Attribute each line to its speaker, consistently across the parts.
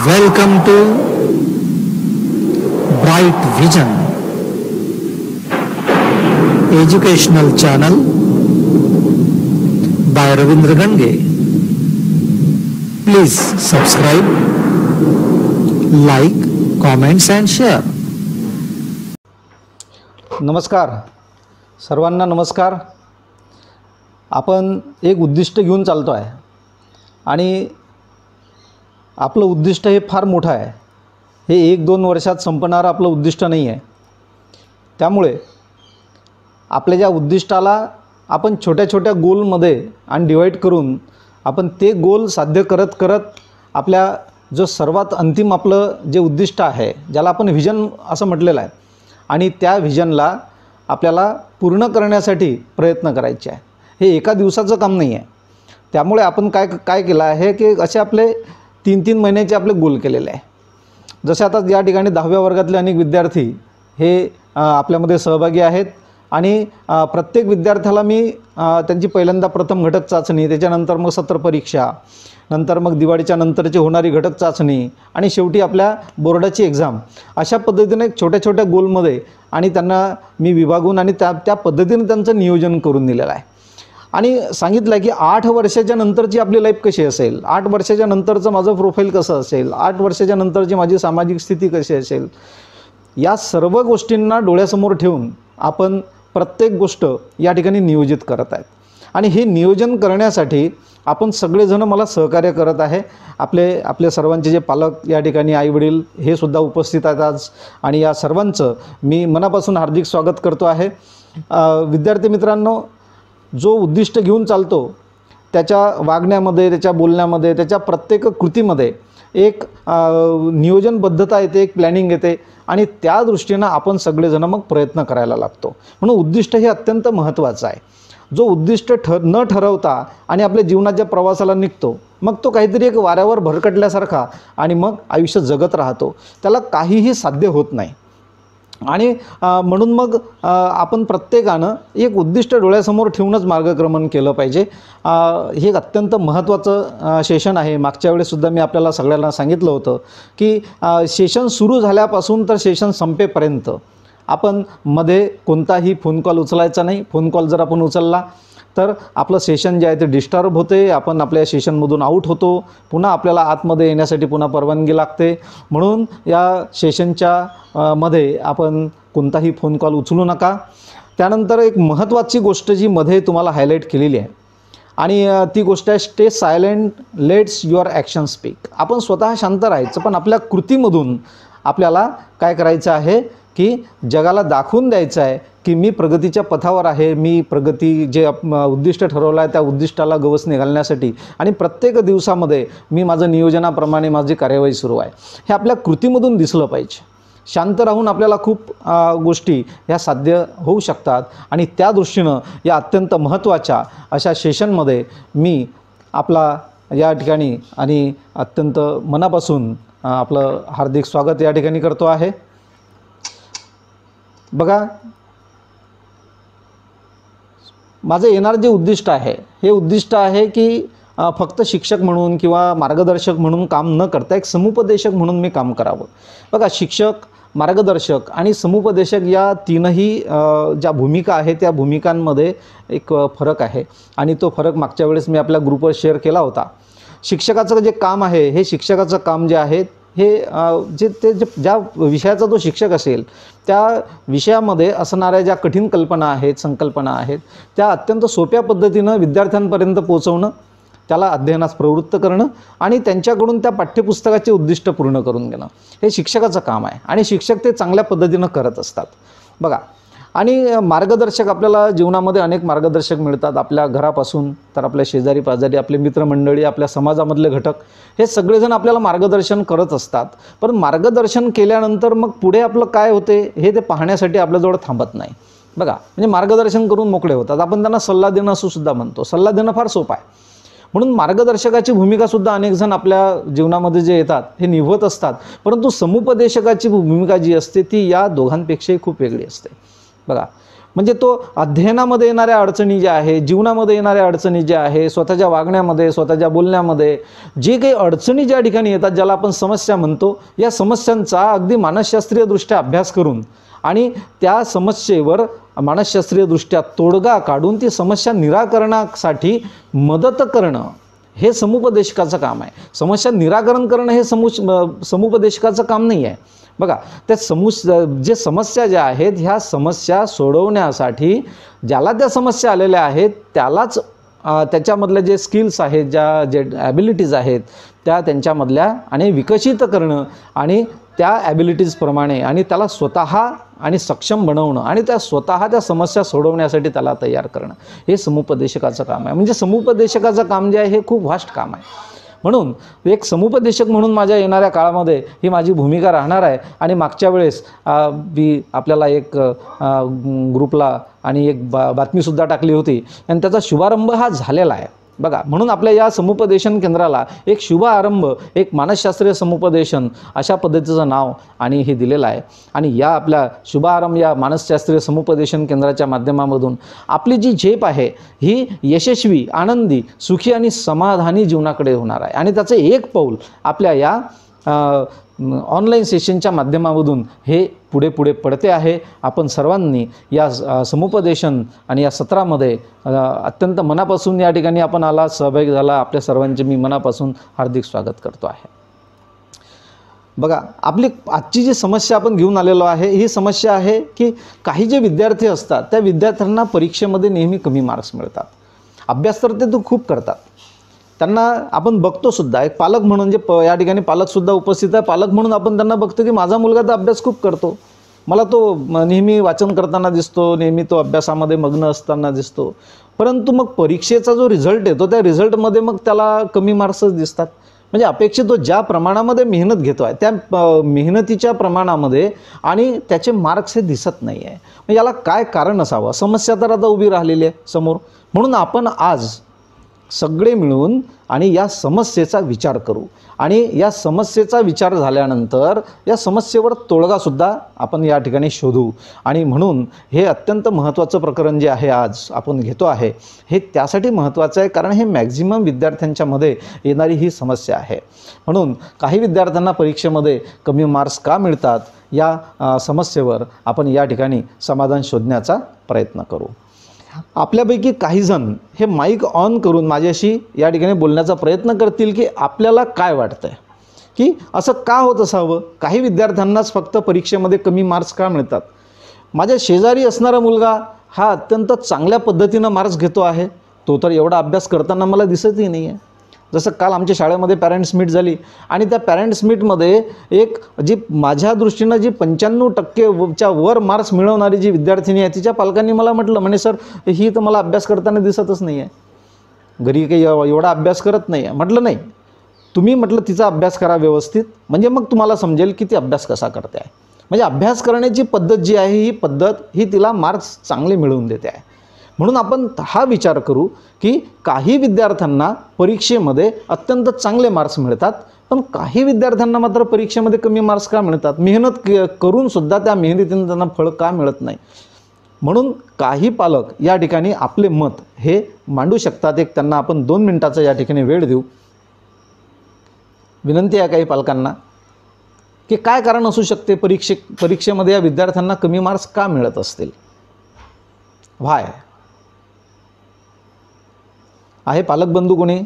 Speaker 1: Welcome to Bright Vision Educational Channel by Ravindra Gange. Please subscribe, like, comments and share.
Speaker 2: नमस्कार सर्वांना नमस्कार. आपण एक उद्दिष्ट घेऊन चालतो आहे आणि आपलं उद्दिष्ट हे फार मोठं आहे. हे 1-2 वर्षात संपणारं आपलं उद्दिष्ट नाही आहे. त्यामुळे आपल्या ज्या उद्दिष्टाला आपण छोट्या छोट्या गोलमध्ये आणि डिवाईड करून आपण ते गोल साध्य करत करत आपल्या जो सर्वात अंतिम आपलं जे उद्दिष्ट आहे, ज्याला आपण व्हिजन असं म्हटलेलं आहे, आणि त्या व्हिजनला आपल्याला पूर्ण करण्यासाठी प्रयत्न करायचे आहे. हे एका दिवसाचं काम नाही आहे. त्यामुळे आपण काय केलं आहे की असे आपले 3-3 महिन्याचे आपले गोल केलेले आहे. जसे आता या ठिकाणी 10व्या वर्गातले अनेक विद्यार्थी हे आपल्यामध्ये सहभागी आहेत आणि प्रत्येक विद्यार्थ्याला मी त्यांची पहिल्यांदा प्रथम घटक चाचणी, त्याच्यानंतर मग सत्र परीक्षा, नंतर मग दिवाळीच्या नंतरची होणारी घटक चाचणी आणि शेवटी आपल्या बोर्डाची एक्झाम, अशा पद्धतीने छोट्या छोट्या गोलमध्ये आणि त्यांना मी विभागून आणि त्या पद्धतीने त्यांचं नियोजन करून दिलेलं आहे. आणि सांगितलं आहे की 8 वर्षाच्या नंतरची आपली लाईफ कशी असेल, 8 वर्षाच्या नंतरचं माझं प्रोफाईल कसं असेल, 8 वर्षाच्या नंतरची माझी सामाजिक स्थिती कशी असेल, या सर्व गोष्टींना डोळ्यासमोर ठेवून आपण प्रत्येक गोष्ट या ठिकाणी नियोजित करत आहेत. आणि हे नियोजन करण्यासाठी आपण सगळेजण मला सहकार्य करत आहे. आपले सर्वांचे जे पालक या ठिकाणी आईवडील हे सुद्धा उपस्थित आहेत आज, आणि या सर्वांचं मी मनापासून हार्दिक स्वागत करतो आहे. विद्यार्थी मित्रांनो, जो उद्दिष्ट घेऊन चालतो त्याच्या वागण्यामध्ये, त्याच्या बोलण्यामध्ये, त्याच्या प्रत्येक कृतीमध्ये एक नियोजनबद्धता येते, एक प्लॅनिंग येते, आणि त्या दृष्टीनं आपण सगळेजण मग प्रयत्न करायला लागतो. म्हणून उद्दिष्ट हे अत्यंत महत्त्वाचं आहे. जो उद्दिष्ट न ठरवता आणि आपल्या जीवनाच्या प्रवासाला निघतो, मग तो काहीतरी एक वाऱ्यावर भरकटल्यासारखा आणि मग आयुष्य जगत राहतो, त्याला काहीही साध्य होत नाही. आणि म्हणून मग आपण प्रत्येकानं एक उद्दिष्ट डोळ्यासमोर ठेवूनच मार्गक्रमण केलं पाहिजे. हे एक अत्यंत महत्त्वाचं सेशन आहे. मागच्या वेळेससुद्धा मी आपल्याला सगळ्यांना सांगितलं होतं की सेशन सुरू झाल्यापासून तर सेशन संपेपर्यंत आपण मध्ये कोणताही फोन कॉल उचलायचा नाही. फोन कॉल जर आपण उचलला तर आपलं सेशन जे आहे ते डिस्टर्ब होते, आपण आपल्या सेशनमधून आऊट होतो, पुन्हा आपल्याला आतमध्ये येण्यासाठी पुन्हा परवानगी लागते. म्हणून या सेशनच्या मध्ये आपण कोणताही फोन कॉल उचलू नका. त्यानंतर एक महत्त्वाची गोष्ट जी मध्ये तुम्हाला हायलाईट केलेली आहे, आणि ती गोष्ट आहे stay silent, let's your action speak. आपण स्वतः शांत राहायचं, पण आपल्या कृतीमधून आपल्याला काय करायचं आहे की जगाला दाखवून द्यायचं आहे की मी प्रगतीच्या पथावर आहे, मी प्रगती जे उद्दिष्ट ठरवलं आहे त्या उद्दिष्टाला गवसणी घालण्यासाठी, आणि प्रत्येक दिवसामध्ये मी माझं नियोजनाप्रमाणे माझी कार्यवाही सुरू आहे, हे आपल्या कृतीमधून दिसलं पाहिजे. शांत राहून आपल्याला खूप गोष्टी ह्या साध्य होऊ शकतात. आणि त्या दृष्टीनं या अत्यंत महत्त्वाच्या अशा सेशनमध्ये मी आपला या ठिकाणी आणि अत्यंत मनापासून आपलं हार्दिक स्वागत या ठिकाणी करतो आहे. बघा, माझं येणारं जे उद्दिष्ट आहे हे उद्दिष्ट आहे की फक्त शिक्षक म्हणून किंवा मार्गदर्शक म्हणून काम न करता एक समुपदेशक म्हणून मी काम करावं. बघा, शिक्षक, मार्गदर्शक आणि समुपदेशक या तीनही ज्या भूमिका आहेत त्या भूमिकांमध्ये एक फरक आहे, आणि तो फरक मागच्या वेळेस मी आपल्या ग्रुपवर शेअर केला होता. शिक्षकाचं जे काम आहे, हे शिक्षकाचं काम जे आहे हे ज्या विषयाचा जो शिक्षक असेल त्या विषयामध्ये असणाऱ्या ज्या कठीण कल्पना आहेत, संकल्पना आहेत, त्या अत्यंत सोप्या पद्धतीनं विद्यार्थ्यांपर्यंत पोहोचवणं, त्याला अध्ययनास प्रवृत्त करणं आणि त्यांच्याकडून त्या पाठ्यपुस्तकाचे उद्दिष्ट पूर्ण करून घेणं, हे शिक्षकाचं काम आहे. आणि शिक्षक ते चांगल्या पद्धतीनं करत असतात. बघा, आणि मार्गदर्शक, आपल्याला जीवनामध्ये अनेक मार्गदर्शक मिळतात, आपल्या घरापासून तर आपल्या शेजारी पाजारी, आपले मित्रमंडळी, आपल्या समाजामधले घटक, हे सगळेजण आपल्याला मार्गदर्शन करत असतात. पण मार्गदर्शन केल्यानंतर मग पुढे आपलं काय होते हे ते पाहण्यासाठी आपल्याजवळ थांबत नाही. बघा, म्हणजे मार्गदर्शन करून मोकळे होतात, आपण त्यांना सल्ला देणं असं सुद्धा म्हणतो. सल्ला देणं फार सोपं आहे. म्हणून मार्गदर्शकाची भूमिकासुद्धा अनेक जण आपल्या जीवनामध्ये जे येतात हे निभवत असतात, परंतु समुपदेशकाची भूमिका जी असते ती या दोघांपेक्षाही खूप वेगळी असते. बघा, म्हणजे तो अध्ययनामध्ये येणाऱ्या अडचणी ज्या आहे, जीवनामध्ये येणाऱ्या अडचणी ज्या आहे, स्वतःच्या वागण्यामध्ये, स्वतःच्या बोलण्यामध्ये जे काही अडचणी ज्या ठिकाणी येतात, ज्याला आपण समस्या म्हणतो, या समस्यांचा अगदी मानसशास्त्रीयदृष्ट्या अभ्यास करून आणि त्या समस्येवर मानसशास्त्रीयदृष्ट्या तोडगा काढून ती समस्या निराकरणासाठी मदत करणं हे समुपदेशकाचं काम आहे. समस्या निराकरण करणं हे समुपदेशकाचं काम नाही आहे. बघा, त्या जे समस्या ज्या आहेत, ह्या समस्या सोडवण्यासाठी ज्याला त्या समस्या आलेल्या आहेत त्यालाच त्याच्यामधल्या जे स्किल्स आहेत, जे ॲबिलिटीज आहेत त्या त्यांच्यामधल्या आणि विकसित करणं आणि त्या ॲबिलिटीजप्रमाणे आणि त्याला स्वतः आणि सक्षम बनवणं आणि स्वतः त्या समस्या सोडवण्यासाठी त्याला तयार करणं हे समुपदेशकाचं काम आहे. म्हणजे समुपदेशकाचं काम जे आहे हे खूप व्हास्ट काम आहे. म्हणून एक समुपदेशक म्हणून माझ्या येणाऱ्या काळामध्ये ही माझी भूमिका राहणार आहे. आणि मागच्या वेळेस मी आपल्याला एक ग्रुपला आणि एक बातमीसुद्धा टाकली होती आणि त्याचा शुभारंभ हा झालेला आहे. बघा, म्हणून आपल्या या समुपदेशन केंद्राला एक शुभ आरंभ, एक मानसशास्त्रीय समुपदेशन अशा पद्धतीचं नाव आणि हे दिलेलं आहे. आणि या आपल्या शुभ आरंभ या मानसशास्त्रीय समुपदेशन केंद्राच्या माध्यमामधून आपली जी झेप आहे ही यशस्वी, आनंदी, सुखी आणि समाधानी जीवनाकडे होणार आहे. आणि त्याचं एक पाऊल आपल्या या ऑनलाईन सेशनच्या माध्यमामधून हे पुढे पुढे पडते आहे. आपण सर्वांनी या समुपदेशन आणि या सत्रामध्ये अत्यंत मनापासून या ठिकाणी आपण सहभागी झाला. आपल्या सर्वांचे मी मनापासून हार्दिक स्वागत करतो आहे. बघा, आपली आजची जी समस्या आपण घेऊन आलेलो आहे ही समस्या आहे की काही जे विद्यार्थी असतात त्या विद्यार्थ्यांना परीक्षेमध्ये नेहमी कमी मार्क्स मिळतात. अभ्यास तर ते खूप करतात, त्यांना आपण बघतो सुद्धा. एक पालक म्हणून जे या ठिकाणी पालकसुद्धा उपस्थित आहे, पालक म्हणून आपण त्यांना बघतो की माझा मुलगा तर अभ्यास खूप करतो, मला तो नेहमी वाचन करताना दिसतो, नेहमी तो अभ्यासामध्ये मग्न असताना दिसतो. परंतु मग परीक्षेचा जो रिझल्ट येतो त्या रिझल्टमध्ये मग त्याला कमी मार्क्सच दिसतात. म्हणजे अपेक्षित तो ज्या प्रमाणामध्ये मेहनत घेतो आहे त्या मेहनतीच्या प्रमाणामध्ये आणि त्याचे मार्क्स हे दिसत नाही आहे. मग याला काय कारण असावं? समस्या तर आता उभी राहिलेली आहे समोर. म्हणून आपण आज सगळे मिळून आणि या समस्येचा विचार करू आणि या समस्येचा विचार झाल्यानंतर या समस्येवर तोडगासुद्धा आपण या ठिकाणी शोधू. आणि म्हणून हे अत्यंत महत्त्वाचं प्रकरण जे आहे आज आपण घेतो आहे हे त्यासाठी महत्त्वाचं आहे कारण हे मॅक्झिमम विद्यार्थ्यांच्यामध्ये येणारी ही समस्या आहे. म्हणून काही विद्यार्थ्यांना परीक्षेमध्ये कमी मार्क्स का मिळतात या समस्येवर आपण या ठिकाणी समाधान शोधण्याचा प्रयत्न करू. आपल्यापैकी काही जण हे माईक ऑन करून माझ्याशी या ठिकाणी बोलण्याचा प्रयत्न करतील की आपल्याला काय वाटतं आहे की असं का होत असावं, काही विद्यार्थ्यांनाच फक्त परीक्षेमध्ये कमी मार्क्स का मिळतात. माझ्या शेजारी असणारा मुलगा हा अत्यंत चांगल्या पद्धतीनं मार्क्स घेतो आहे, तो तर एवढा अभ्यास करताना मला दिसतही नाही आहे. जसं काल आमच्या शाळेमध्ये पॅरेंट्स मीट झाली आणि त्या पॅरेंट्स मीटमध्ये एक जी माझ्या दृष्टीनं जी 95%च्या वर मार्क्स मिळवणारी जी विद्यार्थिनी आहे तिच्या पालकांनी मला म्हटलं, म्हणे सर ही तर मला अभ्यास करताना दिसतच नाही आहे, घरी काही एवढा अभ्यास करत नाही आहे. म्हटलं नाही, तुम्ही म्हटलं तिचा अभ्यास करा व्यवस्थित, म्हणजे मग तुम्हाला समजेल की ती अभ्यास कसा करते आहे. म्हणजे अभ्यास करण्याची पद्धत जी आहे ही पद्धत ही तिला मार्क्स चांगले मिळवून देते आहे. म्हणून आपण हा विचार करू की काही विद्यार्थ्यांना परीक्षेमध्ये अत्यंत चांगले मार्क्स मिळतात पण काही विद्यार्थ्यांना मात्र परीक्षेमध्ये कमी मार्क्स का मिळतात. मेहनत करूनसुद्धा त्या मेहनतीनं त्यांना फळ का मिळत नाही. म्हणून काही पालक या ठिकाणी आपले मत हे मांडू शकतात. एक त्यांना आपण 2 मिनिटाचा या ठिकाणी वेळ देऊ. विनंती आहे काही पालकांना की काय कारण असू शकते परीक्षेमध्ये या विद्यार्थ्यांना कमी मार्क्स का मिळत असतील. व्हाय आहे पालक बंधू कोणी?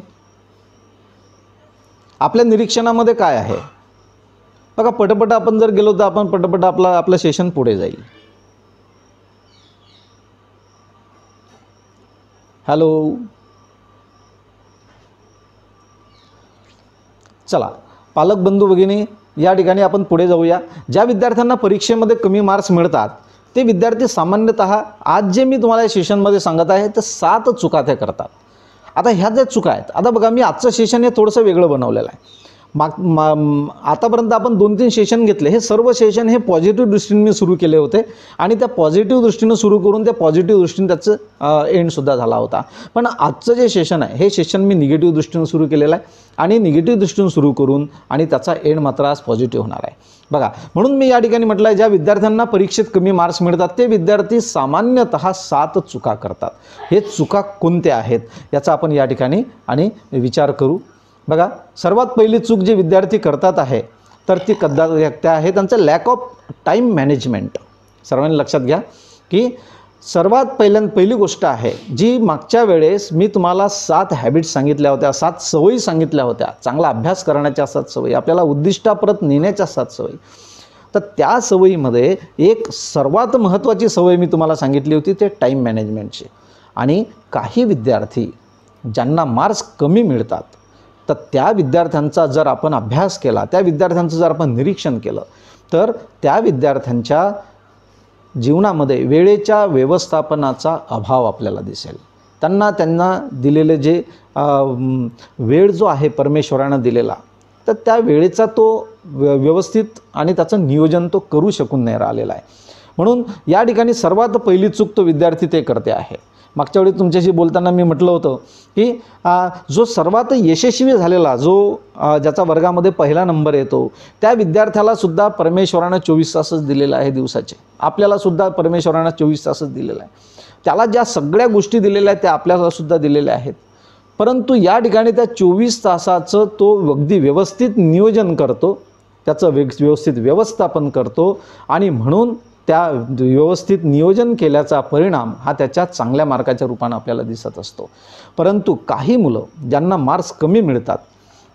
Speaker 2: आपल्या निरीक्षणामध्ये काय आहे बघा. पटपट आपण जर गेलो तर आपण पटपट आपलं सेशन पुढे जाईल. हॅलो, चला पालक बंधू भगिनी या ठिकाणी आपण पुढे जाऊया. ज्या विद्यार्थ्यांना परीक्षेमध्ये कमी मार्क्स मिळतात ते विद्यार्थी सामान्यतः आज जे मी तुम्हाला या सेशनमध्ये सांगत आहे ते 7 चुका ते करतात. आता ह्या ज्या चुका आहेत, आता बघा मी आजचं सेशन हे थोडंसं वेगळं बनवलेलं आहे. आतापर्यंत आपण 2-3 सेशन घेतले. हे सर्व सेशन हे पॉझिटिव्ह दृष्टीने मी सुरू केले होते आणि त्या पॉझिटिव्ह दृष्टीनं सुरू करून त्या पॉझिटिव्ह दृष्टीने त्याचं एंडसुद्धा झाला होता. पण आजचं जे सेशन आहे हे सेशन मी निगेटिव्ह दृष्टीनं सुरू केलेलं आहे आणि निगेटिव्ह दृष्टीनं सुरू करून आणि त्याचा एंड मात्र आज पॉझिटिव्ह होणार आहे. बघा, म्हणून मी या ठिकाणी म्हटलं आहे, ज्या विद्यार्थ्यांना परीक्षेत कमी मार्क्स मिळतात ते विद्यार्थी सामान्यतः 7 चुका करतात. हे चुका कोणत्या आहेत याचा आपण या ठिकाणी आणि विचार करू. बघा, सर्वात पहिली चूक जे विद्यार्थी करतात आहे तर ती त्या आहे त्यांचं लॅक ऑफ टाईम मॅनेजमेंट. सर्वांनी लक्षात घ्या की सर्वात पहिली गोष्ट आहे जी मागच्या वेळेस मी तुम्हाला 7 हॅबिट्स सांगितल्या होत्या, 7 सवयी सांगितल्या होत्या. चांगला अभ्यास करण्याच्या 7 सवयी, आपल्याला उद्दिष्टाप्रत नेण्याच्या 7 सवयी. तर त्या सवयीमध्ये एक सर्वात महत्त्वाची सवय मी तुम्हाला सांगितली होती ते टाईम मॅनेजमेंटची. आणि काही विद्यार्थी ज्यांना मार्क्स कमी मिळतात तर त्या विद्यार्थ्यांचा जर आपण अभ्यास केला, त्या विद्यार्थ्यांचं जर आपण निरीक्षण केलं तर त्या विद्यार्थ्यांच्या जीवनामध्ये वेळेच्या व्यवस्थापनाचा अभाव आपल्याला दिसेल. त्यांना दिलेले जे वेळ जो आहे परमेश्वरानं दिलेला, तर त्या वेळेचा तो व्यवस्थित आणि त्याचं नियोजन तो करू शकून नाही राहिलेला आहे. म्हणून या ठिकाणी सर्वात पहिली चूक तो विद्यार्थी ते करते आहे. मागच्या वेळी तुमच्याशी बोलताना मी म्हटलं होतं की जो सर्वात यशस्वी झालेला, ज्याचा वर्गामध्ये पहिला नंबर येतो, त्या विद्यार्थ्यालासुद्धा परमेश्वरानं 24 तासच दिलेला आहे दिवसाचे. आपल्यालासुद्धा परमेश्वरानं 24 तासच दिलेला आहे. त्याला ज्या सगळ्या गोष्टी दिलेल्या आहेत त्या आपल्यालासुद्धा दिलेल्या आहेत. परंतु या ठिकाणी त्या 24 तासाचं तो अगदी व्यवस्थित नियोजन करतो, त्याचं व्यवस्थित व्यवस्थापन करतो आणि म्हणून त्या व्यवस्थित नियोजन केल्याचा परिणाम हा त्याच्या चांगल्या मार्काच्या रूपानं आपल्याला दिसत असतो. परंतु काही मुलं ज्यांना मार्क्स कमी मिळतात,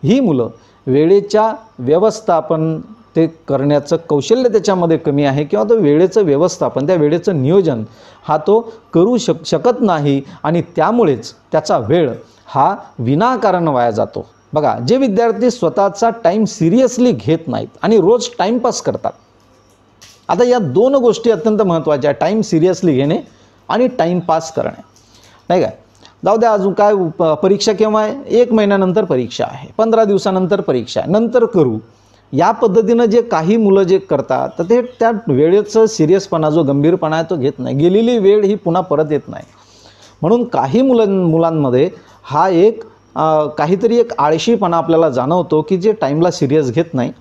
Speaker 2: ही मुलं वेळेच्या व्यवस्थापन ते करण्याचं कौशल्य त्याच्यामध्ये कमी आहे किंवा तो वेळेचं व्यवस्थापन, त्या वेळेचं नियोजन हा तो करू शकत नाही आणि त्यामुळेच त्याचा वेळ हा विनाकारण वाया जातो. बघा, जे विद्यार्थी स्वतःचा टाईम सिरियसली घेत नाहीत आणि रोज टाईमपास करतात. आता या 2 गोष्टी अत्यंत महत्त्वाच्या आहेत, टाईम सिरियसली घेणे आणि टाईमपास करणे, नाही काय. जाऊ द्या, अजून काय परीक्षा केव्हा आहे? 1 महिन्यानंतर परीक्षा आहे, 15 दिवसानंतर परीक्षा आहे, नंतर करू. या पद्धतीनं जे काही मुलं जे करतात तर ते त्या वेळेचं सिरियसपणा, जो गंभीरपणा आहे तो घेत नाही. गेलेली वेळ ही पुन्हा परत येत नाही. म्हणून काही मुलांमध्ये हा काहीतरी एक आळशीपणा आपल्याला जाणवतो की जे टाईमला सिरियस घेत नाही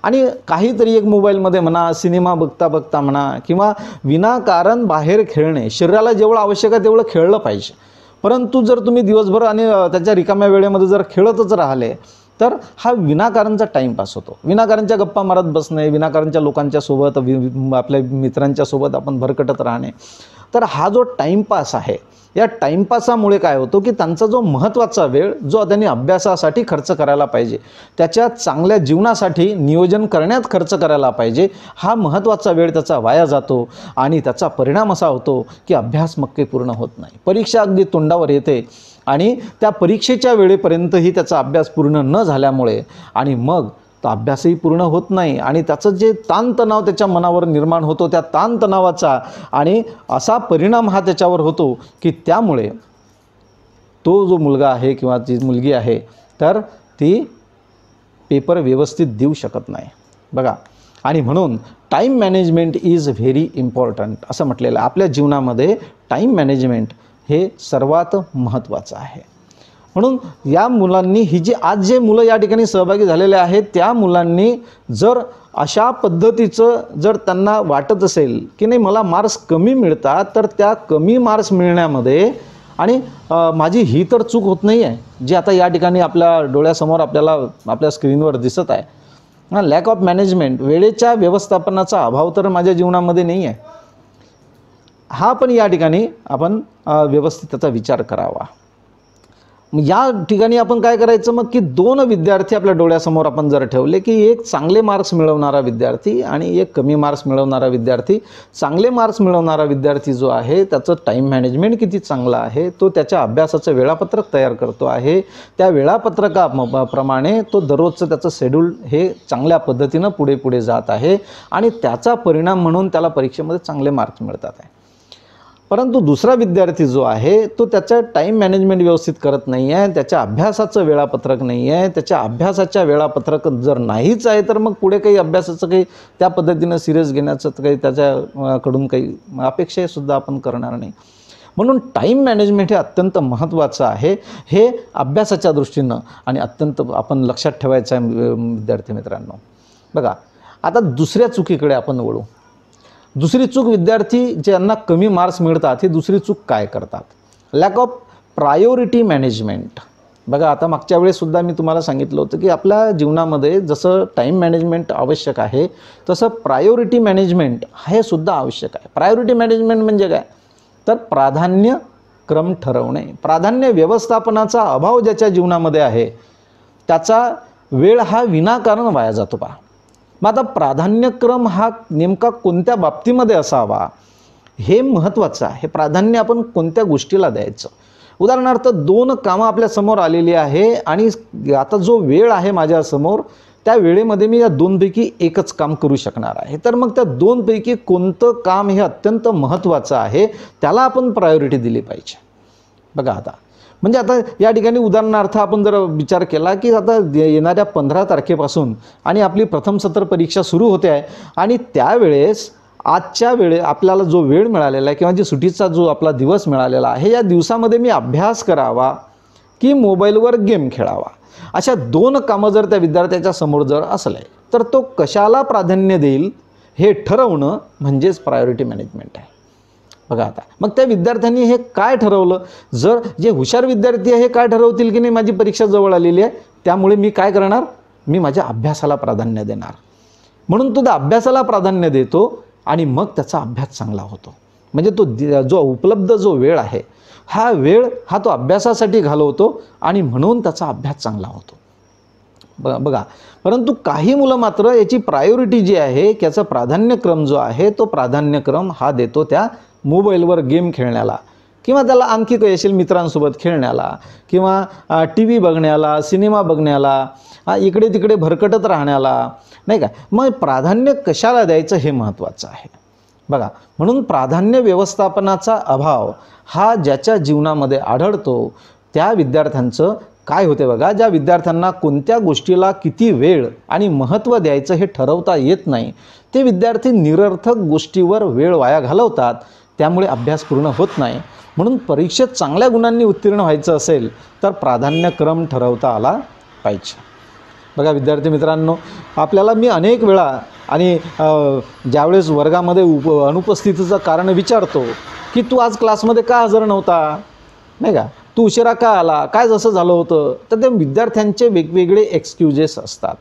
Speaker 2: आणि काहीतरी एक मोबाईलमध्ये म्हणा, सिनेमा बघता बघता म्हणा किंवा विनाकारण बाहेर खेळणे. शरीराला जेवढं आवश्यक आहे तेवढं खेळलं पाहिजे. परंतु जर तुम्ही दिवसभर आणि त्याच्या रिकाम्या वेळेमध्ये जर खेळतच राहिले तर हा विनाकारणचा टाईमपास होतो. विनाकारणच्या गप्पा मारत बसणे, विनाकारणच्या लोकांच्या सोबत, आपल्या मित्रांच्या सोबत आपण भरकटत राहणे. तर हा जो टाईमपास आहे, या टाईमपासामुळे काय होतं की त्यांचा जो महत्त्वाचा वेळ जो त्यांनी अभ्यासासाठी खर्च करायला पाहिजे, त्याच्या चांगल्या जीवनासाठी नियोजन करण्यात खर्च करायला पाहिजे, हा महत्त्वाचा वेळ त्याचा वाया जातो आणि त्याचा परिणाम असा होतो की अभ्यास मग काही पूर्ण होत नाही. परीक्षा अगदी तोंडावर येते आणि त्या परीक्षेच्या वेळेपर्यंतही त्याचा अभ्यास पूर्ण न झाल्यामुळे आणि मग तो अभ्यासही पूर्ण होत नाही आणि त्याचं जे ताणतणाव त्याच्या मनावर निर्माण होतो, त्या ताणतणावाचा आणि असा परिणाम हा त्याच्यावर होतो की त्यामुळे तो जो मुलगा आहे किंवा ती मुलगी आहे तर ती पेपर व्यवस्थित देऊ शकत नाही. बघा, आणि म्हणून time management is very important असं म्हटलेलं आहे. आपल्या जीवनामध्ये टाईम मॅनेजमेंट हे सर्वात महत्त्वाचं आहे. म्हणून या मुलांनी आज जे मुलं या ठिकाणी सहभागी झालेले आहेत त्या मुलांनी जर अशा पद्धतीचं जर त्यांना वाटत असेल की नाही मला मार्क्स कमी मिळतात, तर त्या कमी मार्क्स मिळण्यामध्ये आणि माझी ही तर चूक होत नाही आहे जी आता या ठिकाणी आपल्या डोळ्यासमोर आपल्या स्क्रीनवर दिसत आहे. लॅक ऑफ मॅनेजमेंट, वेळेच्या व्यवस्थापनाचा अभाव तर माझ्या जीवनामध्ये नाही आहे. हा पण या ठिकाणी आपण व्यवस्थित त्याचा विचार करावा. या ठिकाणी आपण काय करायचं मग की 2 विद्यार्थी आपल्या डोळ्यासमोर आपण जर ठेवले की एक चांगले मार्क्स मिळवणारा विद्यार्थी आणि एक कमी मार्क्स मिळवणारा विद्यार्थी. चांगले मार्क्स मिळवणारा विद्यार्थी जो आहे त्याचं टाईम मॅनेजमेंट किती चांगलं आहे, तो त्याच्या अभ्यासाचं वेळापत्रक तयार करतो आहे, त्या वेळापत्रकाप्रमाणे तो दररोजचं त्याचं शेड्यूल हे चांगल्या पद्धतीनं पुढे जात आहे आणि त्याचा परिणाम म्हणून त्याला परीक्षेमध्ये चांगले मार्क्स मिळतात आहे. परंतु दुसरा विद्यार्थी जो आहे तो त्याचं टाईम मॅनेजमेंट व्यवस्थित करत नाही आहे, त्याच्या अभ्यासाचं वेळापत्रक नाही आहे, त्याच्या अभ्यासाच्या वेळापत्रक जर नाहीच आहे तर मग पुढे काही अभ्यासाचं काही त्या पद्धतीनं सिरियस घेण्याचं काही त्याच्याकडून काही अपेक्षासुद्धा आपण करणार नाही. म्हणून टाईम मॅनेजमेंट हे अत्यंत महत्त्वाचं आहे, हे अभ्यासाच्या दृष्टीनं आणि अत्यंत आपण लक्षात ठेवायचं आहे विद्यार्थी मित्रांनो. बघा आता दुसऱ्या चुकीकडे आपण वळू. दुसरी चूक विद्यार्थी ज्यांना कमी मार्क्स मिळतात ही दुसरी चूक काय करतात? Lack of priority management. बघा आता मागच्या वेळेससुद्धा मी तुम्हाला सांगितलं होतं की आपल्या जीवनामध्ये जसं टाईम मॅनेजमेंट आवश्यक आहे तसं प्रायोरिटी मॅनेजमेंट हे सुद्धा आवश्यक आहे. प्रायोरिटी मॅनेजमेंट म्हणजे काय? तर प्राधान्यक्रम ठरवणे. प्राधान्य व्यवस्थापनाचा अभाव ज्याच्या जीवनामध्ये आहे त्याचा वेळ हा विनाकारण वाया जातो. पहा मग आता प्राधान्यक्रम हा नेमका कोणत्या बाबतीमध्ये असावा हे महत्त्वाचं आहे. प्राधान्य आपण कोणत्या गोष्टीला द्यायचं? उदाहरणार्थ 2 कामं आपल्यासमोर आलेली आहे आणि आता जो वेळ आहे माझ्यासमोर त्या वेळेमध्ये मी या 2पैकी एकच काम करू शकणार आहे. तर मग त्या 2पैकी कोणतं काम हे अत्यंत महत्त्वाचं आहे त्याला आपण प्रायोरिटी दिली पाहिजे. बघा आता म्हणजे आता या ठिकाणी उदाहरणार्थ आपण जर विचार केला की आता येणाऱ्या 15 तारखेपासून आणि आपली प्रथम सत्र परीक्षा सुरू होते आहे आणि त्यावेळेस आजच्या वेळे आपल्याला जो वेळ मिळालेला आहे किंवा जी सुट्टीचा जो आपला दिवस मिळालेला आहे या दिवसामध्ये मी अभ्यास करावा की मोबाईलवर गेम खेळावा, अशा 2 कामं जर त्या विद्यार्थ्याच्या समोर जर असले तर तो कशाला प्राधान्य देईल हे ठरवणं म्हणजेच प्रायोरिटी मॅनेजमेंट आहे. बघा आता मग त्या विद्यार्थ्यांनी हे काय ठरवलं? जर जे हुशार विद्यार्थी आहे हे काय ठरवतील की नाही माझी परीक्षा जवळ आलेली आहे त्यामुळे मी काय करणार, मी माझ्या अभ्यासाला प्राधान्य देणार. म्हणून तो त्या अभ्यासाला प्राधान्य देतो आणि मग त्याचा अभ्यास चांगला होतो. म्हणजे तो जो उपलब्ध जो वेळ आहे हा वेळ हा तो अभ्यासासाठी घालवतो आणि म्हणून त्याचा अभ्यास चांगला होतो. बघा परंतु काही मुलं मात्र याची प्रायोरिटी जी आहे याचा प्राधान्यक्रम जो आहे तो प्राधान्यक्रम हा देतो त्या मोबाईलवर गेम खेळण्याला किंवा त्याला आणखी काही असेल मित्रांसोबत खेळण्याला किंवा टी व्ही बघण्याला, सिनेमा बघण्याला, इकडे तिकडे भरकटत राहण्याला, नाही का? मग प्राधान्य कशाला द्यायचं हे महत्त्वाचं आहे. बघा म्हणून प्राधान्य व्यवस्थापनाचा अभाव हा ज्याच्या जीवनामध्ये आढळतो त्या विद्यार्थ्यांचं काय होते बघा, ज्या विद्यार्थ्यांना कोणत्या गोष्टीला किती वेळ आणि महत्त्व द्यायचं हे ठरवता येत नाही ते विद्यार्थी निरर्थक गोष्टीवर वेळ वाया घालवतात, त्यामुळे अभ्यास पूर्ण होत नाही. म्हणून परीक्षेत चांगल्या गुणांनी उत्तीर्ण व्हायचं असेल तर प्राधान्यक्रम ठरवता आला पाहिजे. बघा विद्यार्थी मित्रांनो आपल्याला मी अनेक वेळा आणि ज्यावेळेस वर्गामध्ये अनुपस्थितीचं कारण विचारतो की तू आज क्लासमध्ये का हजर नव्हता, नाही का, तू उशिरा का आला, काय जसं झालं होतं, तर ते विद्यार्थ्यांचे वेगवेगळे एक्सक्यूजेस असतात.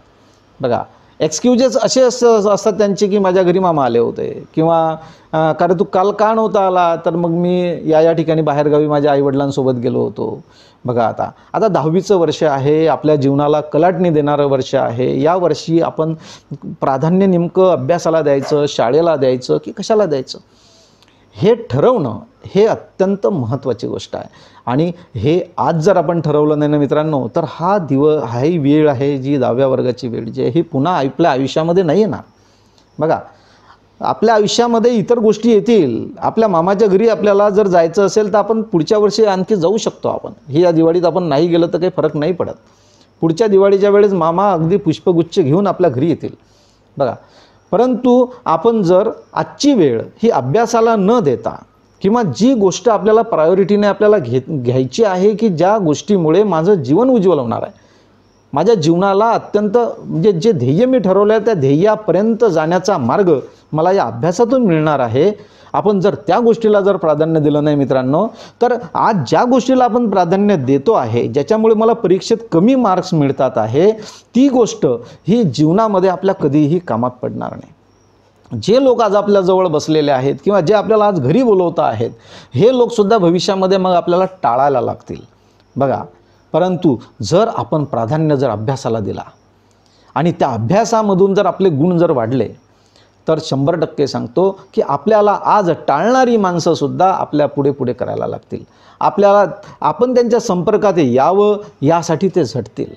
Speaker 2: बघा एक्सक्यूजेस असे असतात त्यांचे की माझ्या घरी मामा आले होते किंवा कारण तू काल का नव्हता आला, तर मग मी या ठिकाणी बाहेरगावी माझ्या आईवडिलांसोबत गेलो होतो. बघा आता 10वीचं वर्ष आहे, आपल्या जीवनाला कलाटणी देणारं वर्ष आहे. या वर्षी आपण प्राधान्य नेमकं अभ्यासाला द्यायचं, शाळेला द्यायचं की कशाला द्यायचं हे ठरवणं हे अत्यंत महत्त्वाची गोष्ट आहे. आणि हे आज जर आपण ठरवलं नाही ना मित्रांनो तर ही वेळ आहे जी 10व्या वर्गाची वेळ जी आहे ही पुन्हा आपल्या आयुष्यामध्ये नाही येणार. बघा आपल्या आयुष्यामध्ये इतर गोष्टी येतील. आपल्या मामाच्या घरी आपल्याला जर जायचं असेल तर आपण पुढच्या वर्षी आणखी जाऊ शकतो. आपण या दिवाळीत आपण नाही गेलं तर काही फरक नाही पडत. पुढच्या दिवाळीच्या वेळेस मामा अगदी पुष्पगुच्छ घेऊन आपल्या घरी येतील. बघा परंतु आपण जर आजची वेळ ही अभ्यासाला न देता किंवा जी गोष्ट आपल्याला प्रायोरिटीने आपल्याला घ्यायची आहे की ज्या गोष्टीमुळे माझं जीवन उज्ज्वल होणार आहे, माझ्या जीवनाला अत्यंत म्हणजे जे ध्येय मी ठरवलं आहे त्या ध्येयापर्यंत जाण्याचा मार्ग मला या अभ्यासातून मिळणार आहे, आपण जर त्या गोष्टीला जर प्राधान्य दिलं नाही मित्रांनो तर आज ज्या गोष्टीला आपण प्राधान्य देतो आहे ज्याच्यामुळे मला परीक्षेत कमी मार्क्स मिळतात आहे ती गोष्ट ही जीवनामध्ये आपल्या कधीही कामात पडणार नाही. जे लोक आज आपल्याजवळ बसलेले आहेत किंवा जे आपल्याला आज घरी बोलवत आहेत हे लोकसुद्धा भविष्यामध्ये मग आपल्याला टाळायला लागतील. बघा परंतु जर आपण प्राधान्य जर अभ्यासाला दिला आणि त्या अभ्यासामधून जर आपले गुण जर वाढले तर 100% सांगतो की आपल्याला आज टाळणारी माणसंसुद्धा आपल्या पुढे करायला लागतील. आपण त्यांच्या संपर्कात यावं यासाठी ते झटतील.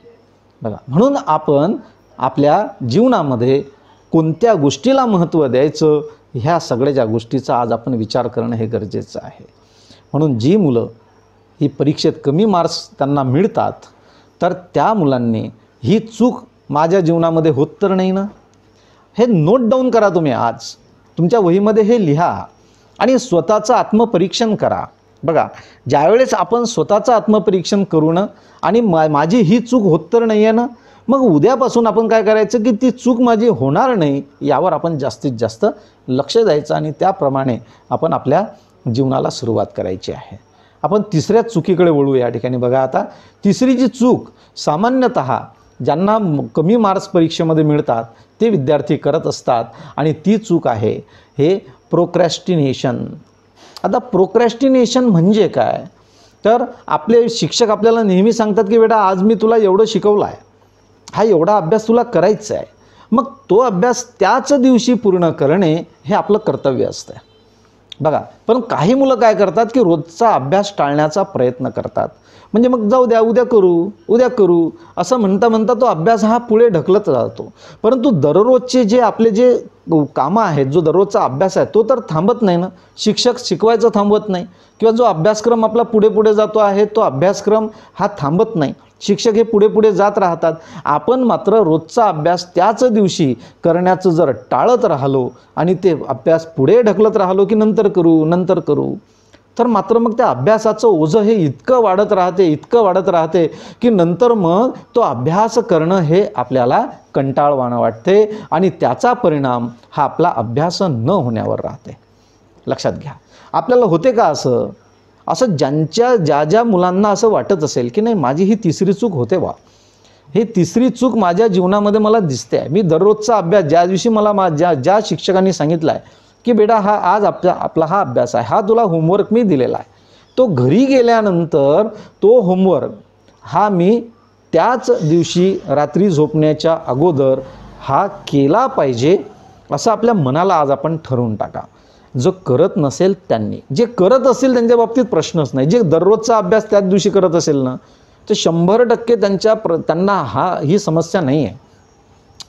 Speaker 2: बघा म्हणून आपण आपल्या जीवनामध्ये कोणत्या गोष्टीला महत्त्व द्यायचं, ह्या सगळ्या ज्या गोष्टीचा आज आपण विचार करणं हे गरजेचं आहे. म्हणून जी मुलं ही परीक्षेत कमी मार्क्स त्यांना मिळतात, तर त्या मुलांनी ही चूक माझ्या जीवनामध्ये होत तर नाही ना, हे नोट डाऊन करा. तुम्ही आज तुमच्या वहीमध्ये हे लिहा आणि स्वतःचं आत्मपरीक्षण करा. बघा, ज्यावेळेस आपण स्वतःचं आत्मपरीक्षण करू ना आणि माझी ही चूक होत तर नाही आहे ना, मग उद्यापासून आपण काय करायचं की ती चूक माझी होणार नाही यावर आपण जास्तीत जास्त लक्ष द्यायचं आणि त्याप्रमाणे आपण आपल्या जीवनाला सुरुवात करायची आहे. आपण तिसऱ्या चुकीकडे वळू या ठिकाणी. बघा, आता तिसरी जी चूक सामान्यतः ज्यांना कमी मार्क्स परीक्षेमध्ये मिळतात ते विद्यार्थी करत असतात आणि ती चूक आहे हे प्रोक्रॅस्टिनेशन. आता प्रोक्रॅस्टिनेशन म्हणजे काय, तर आपले शिक्षक आपल्याला नेहमी सांगतात की बेटा आज मी तुला एवढं शिकवलं आहे, हा एवढा अभ्यास तुला करायचा आहे, मग तो अभ्यास त्याच दिवशी पूर्ण करणे हे आपलं कर्तव्य असतं. बघा, पण काही मुलं काय करतात की रोजचा अभ्यास टाळण्याचा प्रयत्न करतात. म्हणजे मग जाऊ द्या, उद्या करू असं म्हणता म्हणता तो अभ्यास हा पुढे ढकलत जातो. परंतु दररोजचे जे आपले जे कामं आहेत, जो दररोजचा अभ्यास आहे तो तर थांबत नाही ना. शिक्षक शिकवायचं थांबवत नाही किंवा जो अभ्यासक्रम आपला पुढे जातो आहे तो अभ्यासक्रम हा थांबत नाही. शिक्षक हे पुढे जात राहतात. आपण मात्र रोजचा अभ्यास त्याच दिवशी करण्याचं जर टाळत राहिलो आणि ते अभ्यास पुढे ढकलत राहिलो की नंतर करू, तर मात्र मग त्या अभ्यासाचं ओझं हे इतकं वाढत राहते की नंतर मग तो अभ्यास करणं हे आपल्याला कंटाळवाणं वाटते आणि त्याचा परिणाम हा आपला अभ्यास न होण्यावर राहते. लक्षात घ्या. आपल्याला होते का असं ज्या मुलांना असं वाटत असेल की नाही माझी ही तिसरी चूक होते बा, ही तिसरी चूक माझ्या जीवनामध्ये मला दिसते आहे. मी दररोजचा अभ्यास ज्या दिवशी मला ज्या शिक्षकांनी सांगितलं आहे की बेटा हा आज आपला हा अभ्यास आहे, हा तुला होमवर्क मी दिलेला आहे, तो घरी गेल्यानंतर तो होमवर्क हा मी त्याच दिवशी रात्री झोपण्याच्या अगोदर हा केला पाहिजे असं आपल्या मनाला आज आपण ठरवून टाका. जो करत नसेल त्यांनी, जे करत असेल त्यांच्या बाबतीत प्रश्नच नाही. जे दररोजचा अभ्यास त्याच दिवशी करत असेल ना, तर 100% त्यांना ही समस्या नाही आहे.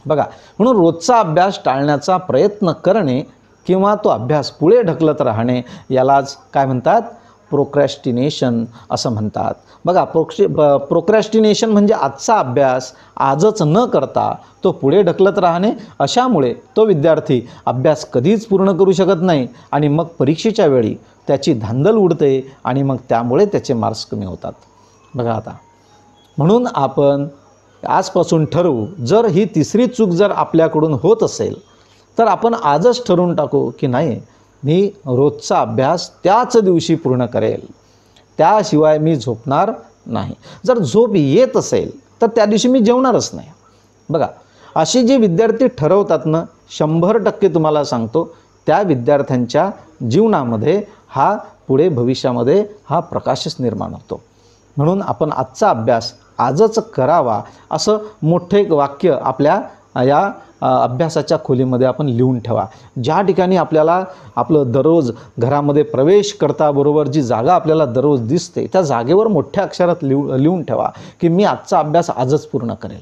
Speaker 2: बघा, म्हणून रोजचा अभ्यास टाळण्याचा प्रयत्न करणे किंवा तो अभ्यास पुढे ढकलत राहणे यालाच काय म्हणतात, प्रोक्रॅस्टिनेशन असं म्हणतात. बघा, प्रोक्रॅस्टिनेशन म्हणजे आजचा अभ्यास आजच न करता तो पुढे ढकलत राहणे. अशामुळे तो विद्यार्थी अभ्यास कधीच पूर्ण करू शकत नाही आणि मग परीक्षेच्या वेळी त्याची धांदल उडते आणि मग त्यामुळे त्याचे मार्क्स कमी होतात. बघा, आता म्हणून आपण आजपासून ठरवू, जर ही तिसरी चूक जर आपल्याकडून होत असेल तर आपण आजच ठरवून टाकू की नाही, मी रोजचा अभ्यास त्याच दिवशी पूर्ण करेल, त्याशिवाय मी झोपणार नाही. जर झोप येत असेल तर त्या दिवशी मी जेवणारच नाही. बघा, असे जे विद्यार्थी ठरवतात ना, 100% तुम्हाला सांगतो त्या विद्यार्थ्यांच्या जीवनामध्ये हा पुढे भविष्यामध्ये हा प्रकाशच निर्माण होतो. म्हणून आपण आजचा अभ्यास आजच करावा असं मोठे एक वाक्य आपल्या या अभ्यासाच्या खोलीमध्ये आपण लिहून ठेवा. ज्या ठिकाणी आपल्याला आपलं दररोज घरामध्ये प्रवेश करताबरोबर जी जागा आपल्याला दररोज दिसते त्या जागेवर मोठ्या अक्षरात लिहून ठेवा की मी आजचा अभ्यास आजच पूर्ण करेल.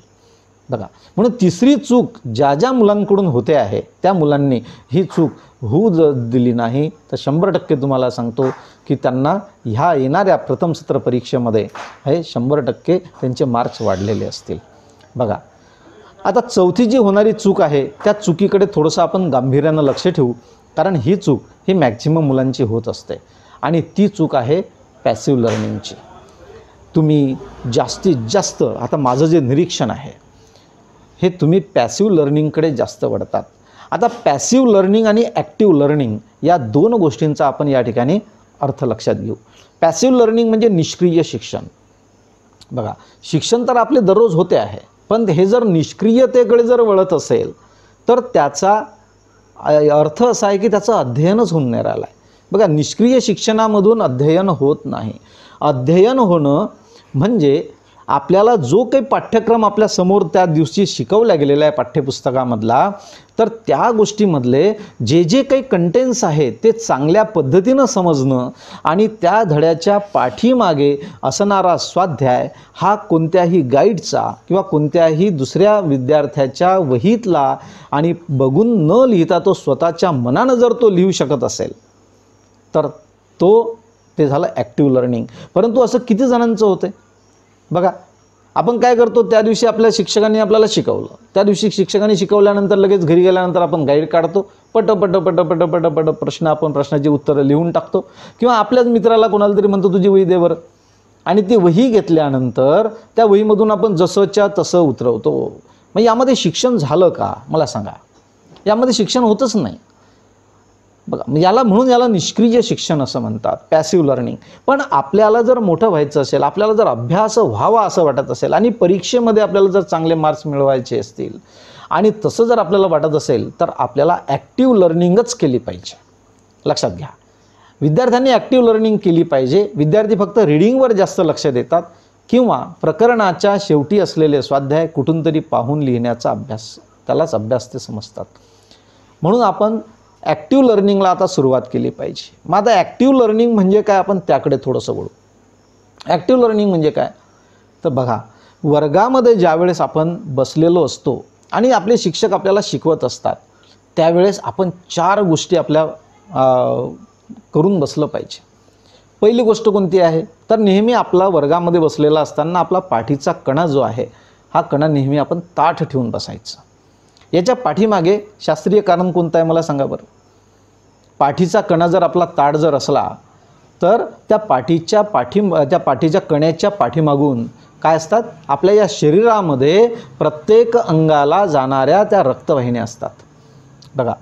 Speaker 2: बघा, म्हणून तिसरी चूक ज्या मुलांकडून होते आहे त्या मुलांनी ही चूक होऊ दिली नाही तर 100% तुम्हाला सांगतो की त्यांना ह्या येणाऱ्या प्रथम सत्र परीक्षेमध्ये हे 100% त्यांचे मार्क्स वाढलेले असतील. बघा, आता चौथी जी होणारी चूक आहे त्या चुकीकडे थोडंसं आपण गांभीर्यानं लक्ष ठेवू, कारण ही चूक ही मॅक्झिमम मुलांची होत असते आणि ती चूक आहे पॅसिव्ह लर्निंगची. तुम्ही जास्तीत जास्त, आता माझं जे निरीक्षण आहे हे तुम्ही पॅसिव्ह लर्निंगकडे जास्त वळतात. आता पॅसिव्ह लर्निंग आणि ॲक्टिव्ह लर्निंग या दोन गोष्टींचा आपण या ठिकाणी अर्थ लक्षात घेऊ. पॅसिव्ह लर्निंग म्हणजे निष्क्रिय शिक्षण. बघा, शिक्षण तर आपले दररोज होते आहे, पण हे जर निष्क्रियतेकडे जर वळत असेल तर त्याचा अर्थ असा आहे की त्याचं अध्ययनच होऊन नाही राहिलं आहे. बघा, निष्क्रिय शिक्षणामधून अध्ययन होत नाही. अध्ययन होणं म्हणजे आपल्याला जो काही पाठ्यक्रम आपल्या समोर त्या दिवशी शिकवला गेलेला आहे पाठ्यपुस्तकामधला, तर त्या गोष्टीमधले जे जे काही कंटेंट्स आहेत ते चांगल्या पद्धतीनं समजणं आणि त्या धड्याच्या पाठीमागे असणारा स्वाध्याय हा कोणत्याही गाईडचा किंवा कोणत्याही दुसऱ्या विद्यार्थ्याच्या वहीतला आणि बघून न लिहिता तो स्वतःच्या मनानं जर तो लिहू शकत असेल तर ते झालं ॲक्टिव्ह लर्निंग. परंतु असं किती जणांचं होतं बघा. आपण काय करतो, त्या दिवशी आपल्या शिक्षकांनी आपल्याला शिकवलं, त्या दिवशी शिक्षकांनी शिकवल्यानंतर लगेच घरी गेल्यानंतर आपण गाईड काढतो, पट पट पट पट पट पट प्रश्नाची उत्तरं लिहून टाकतो किंवा आपल्याच मित्राला कोणाला तरी म्हणतो तुझी वही दे बरं, आणि ती वही घेतल्यानंतर त्या वहीमधून आपण जसंच्या तसं उतरवतो. मग यामध्ये शिक्षण झालं का मला सांगा? यामध्ये शिक्षण होतच नाही बघा. म्हणून याला निष्क्रिय शिक्षण असं म्हणतात, पॅसिव्ह लर्निंग. पण आपल्याला जर मोठं व्हायचं असेल, आपल्याला जर अभ्यास व्हावा असं वाटत असेल आणि परीक्षेमध्ये आपल्याला जर चांगले मार्क्स मिळवायचे असतील आणि तसं जर आपल्याला वाटत असेल तर आपल्याला ॲक्टिव्ह लर्निंगच केली पाहिजे. लक्षात घ्या, विद्यार्थ्यांनी ॲक्टिव्ह लर्निंग केली पाहिजे. विद्यार्थी फक्त रीडिंगवर जास्त लक्ष देतात किंवा प्रकरणाच्या शेवटी असलेले स्वाध्याय कुठून तरी पाहून लिहिण्याचा अभ्यास, त्यालाच अभ्यास ते समजतात. म्हणून आपण ॲक्टिव्ह लर्निंगला आता सुरुवात केली पाहिजे. मग आता ॲक्टिव्ह लर्निंग म्हणजे काय, आपण त्याकडे थोडंसं वळू. ॲक्टिव्ह लर्निंग म्हणजे काय तर बघा, वर्गामध्ये ज्यावेळेस आपण बसलेलो असतो आणि आपले शिक्षक आपल्याला शिकवत असतात त्यावेळेस आपण 4 गोष्टी आपल्या करून बसलं पाहिजे. पहिली गोष्ट कोणती आहे तर नेहमी आपला वर्गामध्ये बसलेला असताना आपला पाठीचा कणा जो आहे हा कणा नेहमी आपण ताठ ठेवून बसायचा. याच्या पाठीमागे शास्त्रीय कारण कोणतं आहे मला सांगा बरं. पाठीचा कणा जर आपला ताठ जर असला तर त्या पाठीच्या कण्याच्या पाठीमागून काय असतात, आपल्या या शरीरामध्ये प्रत्येक अंगाला जाणाऱ्या त्या रक्तवाहिन्या असतात बघा.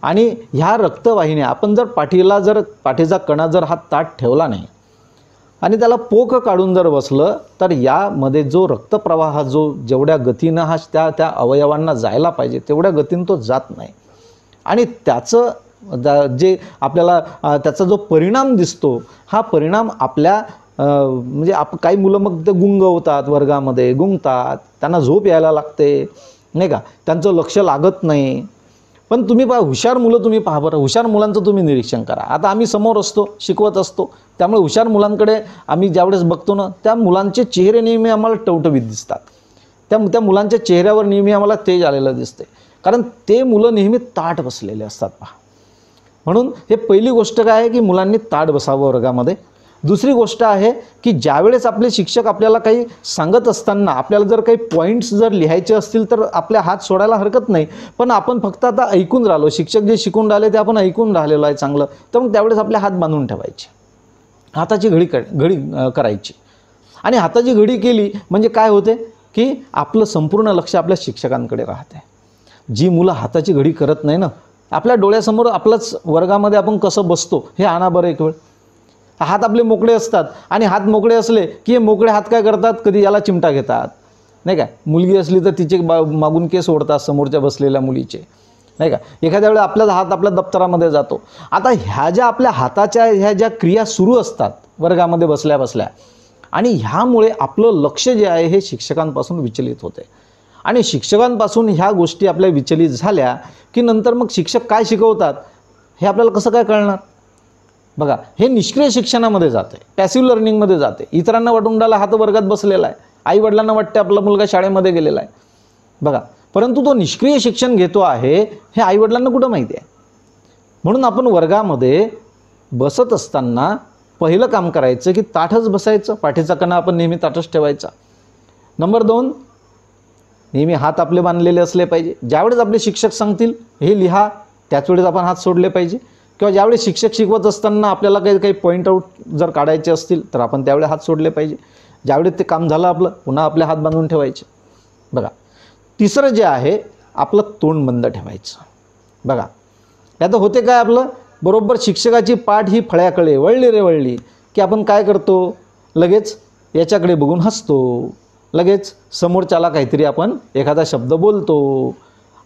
Speaker 2: आणि ह्या रक्तवाहिन्या आपण जर पाठीचा कणा जर हा ताठ ठेवला नाही आणि त्याला पोक काढून जर बसलं तर यामध्ये जो रक्तप्रवाह जेवढ्या गतीनं हा त्या अवयवांना जायला पाहिजे तेवढ्या गतीनं तो जात नाही. आणि त्याचं जे आपल्याला त्याचा जो परिणाम दिसतो हा परिणाम आपल्या म्हणजे काही मुलं मग ते गुंग होतात, वर्गामध्ये गुंगतात, त्यांना झोप यायला लागते नाही का, त्यांचं लक्ष लागत नाही. पण तुम्ही हुशार मुलं तुम्ही पहा बरं, हुशार मुलांचं तुम्ही निरीक्षण करा. आता आम्ही समोर असतो, शिकवत असतो, त्यामुळे हुशार मुलांकडे आम्ही ज्यावेळेस बघतो ना त्या मुलांचे चेहरे नेहमी आम्हाला टवटवीत दिसतात. त्या मुलांच्या चेहऱ्यावर नेहमी आम्हाला तेज आलेलं दिसते, कारण ते मुलं नेहमी ताठ बसलेले असतात पहा. म्हणून हे पहिली गोष्ट काय आहे की मुलांनी ताठ बसावं वर्गामध्ये. दुसरी गोष्ट आहे की ज्यावेळेस आपले शिक्षक आपल्याला काही सांगत असताना आपल्याला जर काही पॉईंट्स जर लिहायचे असतील तर आपल्या हात सोडायला हरकत नाही. पण आपण फक्त आता ऐकून राहिलो, शिक्षक जे शिकून राहिले ते आपण ऐकून राहिलेलो आहे चांगलं, तर मग त्यावेळेस आपले हात बांधून ठेवायचे, हाताची घडी करायची. आणि हाताची घडी केली म्हणजे काय होते की आपलं संपूर्ण लक्ष आपल्या शिक्षकांकडे राहते. जी मुलं हाताची घडी करत नाही ना, आपल्या डोळ्यासमोर आपलंच वर्गामध्ये आपण कसं बसतो हे आणा बरं एक वेळ. हात आपले मोकळे असतात आणि हात मोकळे असले की हे मोकळे हात काय करतात, कधी याला चिमटा घेतात नाही का, मुलगी असली तर तिचे मागून केस ओढतात समोरच्या बसलेल्या मुलीचे नाही का, एखाद्या वेळेला आपलाच हात आपल्या दप्तरामध्ये जातो. आता ह्या ज्या आपल्या हाताच्या ह्या ज्या क्रिया सुरू असतात वर्गामध्ये बसल्या बसल्या आणि ह्यामुळे आपलं लक्ष जे आहे हे शिक्षकांपासून विचलित होते. आणि शिक्षकांपासून ह्या गोष्टी आपल्या विचलित झाल्या की नंतर मग शिक्षक काय शिकवतात हे आपल्याला कसं काय कळणार बघा. हे निष्क्रिय शिक्षणामध्ये जाते, पॅसिव्ह लर्निंगमध्ये जाते. इतरांना वाटून राहिला हात वर्गात बसलेला आहे, आईवडिलांना वाटते आपला मुलगा शाळेमध्ये गेलेला आहे बघा, परंतु तो निष्क्रिय शिक्षण घेतो आहे हे आईवडिलांना कुठं माहिती आहे. म्हणून आपण वर्गामध्ये बसत असताना पहिलं काम करायचं की ताठच बसायचं, पाठीचा कणा आपण नेहमी ताठच ठेवायचा. नंबर 2, नेहमी हात आपले बांधलेले असले पाहिजे. ज्यावेळेस आपले शिक्षक सांगतील हे लिहा त्याच वेळेस आपण हात सोडले पाहिजे. किंवा ज्यावेळेस शिक्षक शिकवत असताना आपल्याला काही पॉईंट आऊट जर काढायचे असतील तर आपण त्यावेळेस हात सोडले पाहिजे. ज्यावेळेस ते काम झालं आपलं पुन्हा आपले हात बांधून ठेवायचे बघा. तिसरं जे आहे आपलं तोंड बंद ठेवायचं बघा. आता होते काय, आपलं बरोबर शिक्षकाची पाठ ही फळ्याकडे वळली की आपण काय करतो, लगेच याच्याकडे बघून हसतो, लगेच समोरच्याला काहीतरी आपण एखादा शब्द बोलतो.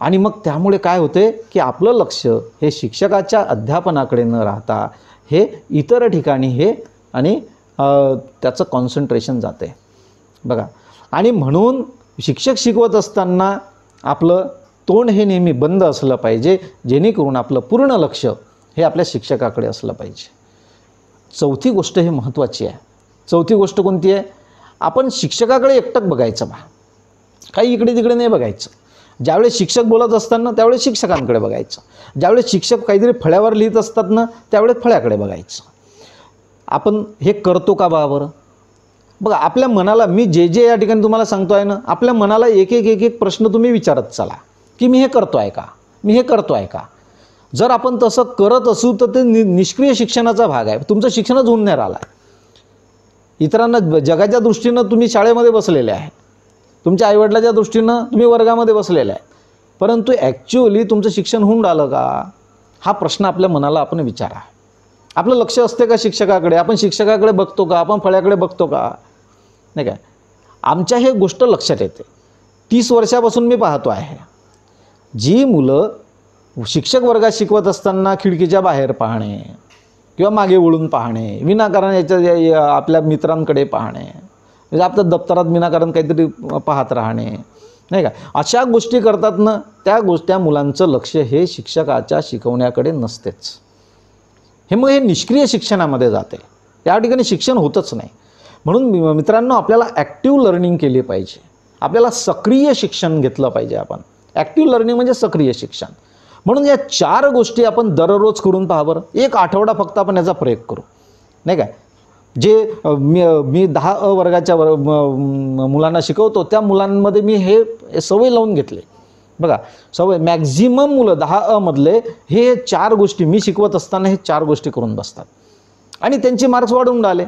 Speaker 2: आणि मग त्यामुळे काय होते की आपलं लक्ष हे शिक्षकाच्या अध्यापनाकडे न राहता हे इतर ठिकाणी हे आणि त्याचं कॉन्सन्ट्रेशन जाते बघा. आणि म्हणून शिक्षक शिकवत असताना आपलं तोंड हे नेहमी बंद असलं पाहिजे, जेणेकरून आपलं पूर्ण लक्ष हे आपल्या शिक्षकाकडे असलं पाहिजे. चौथी गोष्ट हे महत्त्वाची आहे. चौथी गोष्ट कोणती आहे? आपण शिक्षकाकडे एकटक बघायचं बा, काही इकडे तिकडे नाही बघायचं. ज्यावेळेस शिक्षक बोलत असताना त्यावेळेस शिक्षकांकडे बघायचं. ज्यावेळेस शिक्षक काहीतरी फळ्यावर लिहित असतात ना त्यावेळेस फळ्याकडे बघायचं. आपण हे करतो का बरोबर? बघा, आपल्या मनाला मी जे या ठिकाणी तुम्हाला सांगतो आहे ना, आपल्या मनाला एक एक प्रश्न तुम्ही विचारत चला की मी हे करतो आहे का, मी हे करतो आहे का. जर आपण तसं करत असू तर ते निष्क्रिय शिक्षणाचा भाग आहे. तुमचं शिक्षणच होऊन नाही राहिलं आहे. इतरांना जगाच्या दृष्टीनं तुम्ही शाळेमध्ये बसलेले आहे, तुमच्या आईवडिलाच्या दृष्टीनं तुम्ही वर्गामध्ये बसलेले आहे, परंतु ॲक्च्युअली तुमचं शिक्षण होऊन राहिलं का, हा प्रश्न आपल्या मनाला आपण विचारा. आपलं लक्ष असते का शिक्षकाकडे? आपण शिक्षकाकडे बघतो का? आपण फळ्याकडे बघतो का? नाही काय? आमच्या हे गोष्ट लक्षात येते. 30 वर्षापासून मी पाहतो आहे, जी मुलं शिक्षक वर्गात शिकवत असताना खिडकीच्या बाहेर पाहणे किंवा मागे वळून पाहणे, विनाकारण याच्या आपल्या मित्रांकडे पाहणे, आपल्या दप्तरात विनाकारण काहीतरी पाहत राहणे, नाही का, अशा गोष्टी करतात ना, त्या मुलांचं लक्ष हे शिक्षकाच्या शिकवण्याकडे नसतेच. मग हे निष्क्रिय शिक्षणामध्ये जाते. त्या ठिकाणी शिक्षण होतच नाही. म्हणून मित्रांनो, आपल्याला ॲक्टिव्ह लर्निंग केली पाहिजे. आपल्याला सक्रिय शिक्षण घेतलं पाहिजे. आपण ॲक्टिव्ह लर्निंग म्हणजे सक्रिय शिक्षण. म्हणून या 4 गोष्टी आपण दररोज करून पहा बरं. एक आठवडा फक्त आपण याचा प्रयोग करू, नाही काय. जे मी 10 वर्गाच्या मुलांना शिकवतो त्या मुलांमध्ये मी हे सवय लावून घेतले. बघा, सवय मॅक्झिमम मुलं 10 मधले हे 4 गोष्टी मी शिकवत असताना हे 4 गोष्टी करून बसतात आणि त्यांचे मार्क्स वाढून राहिले.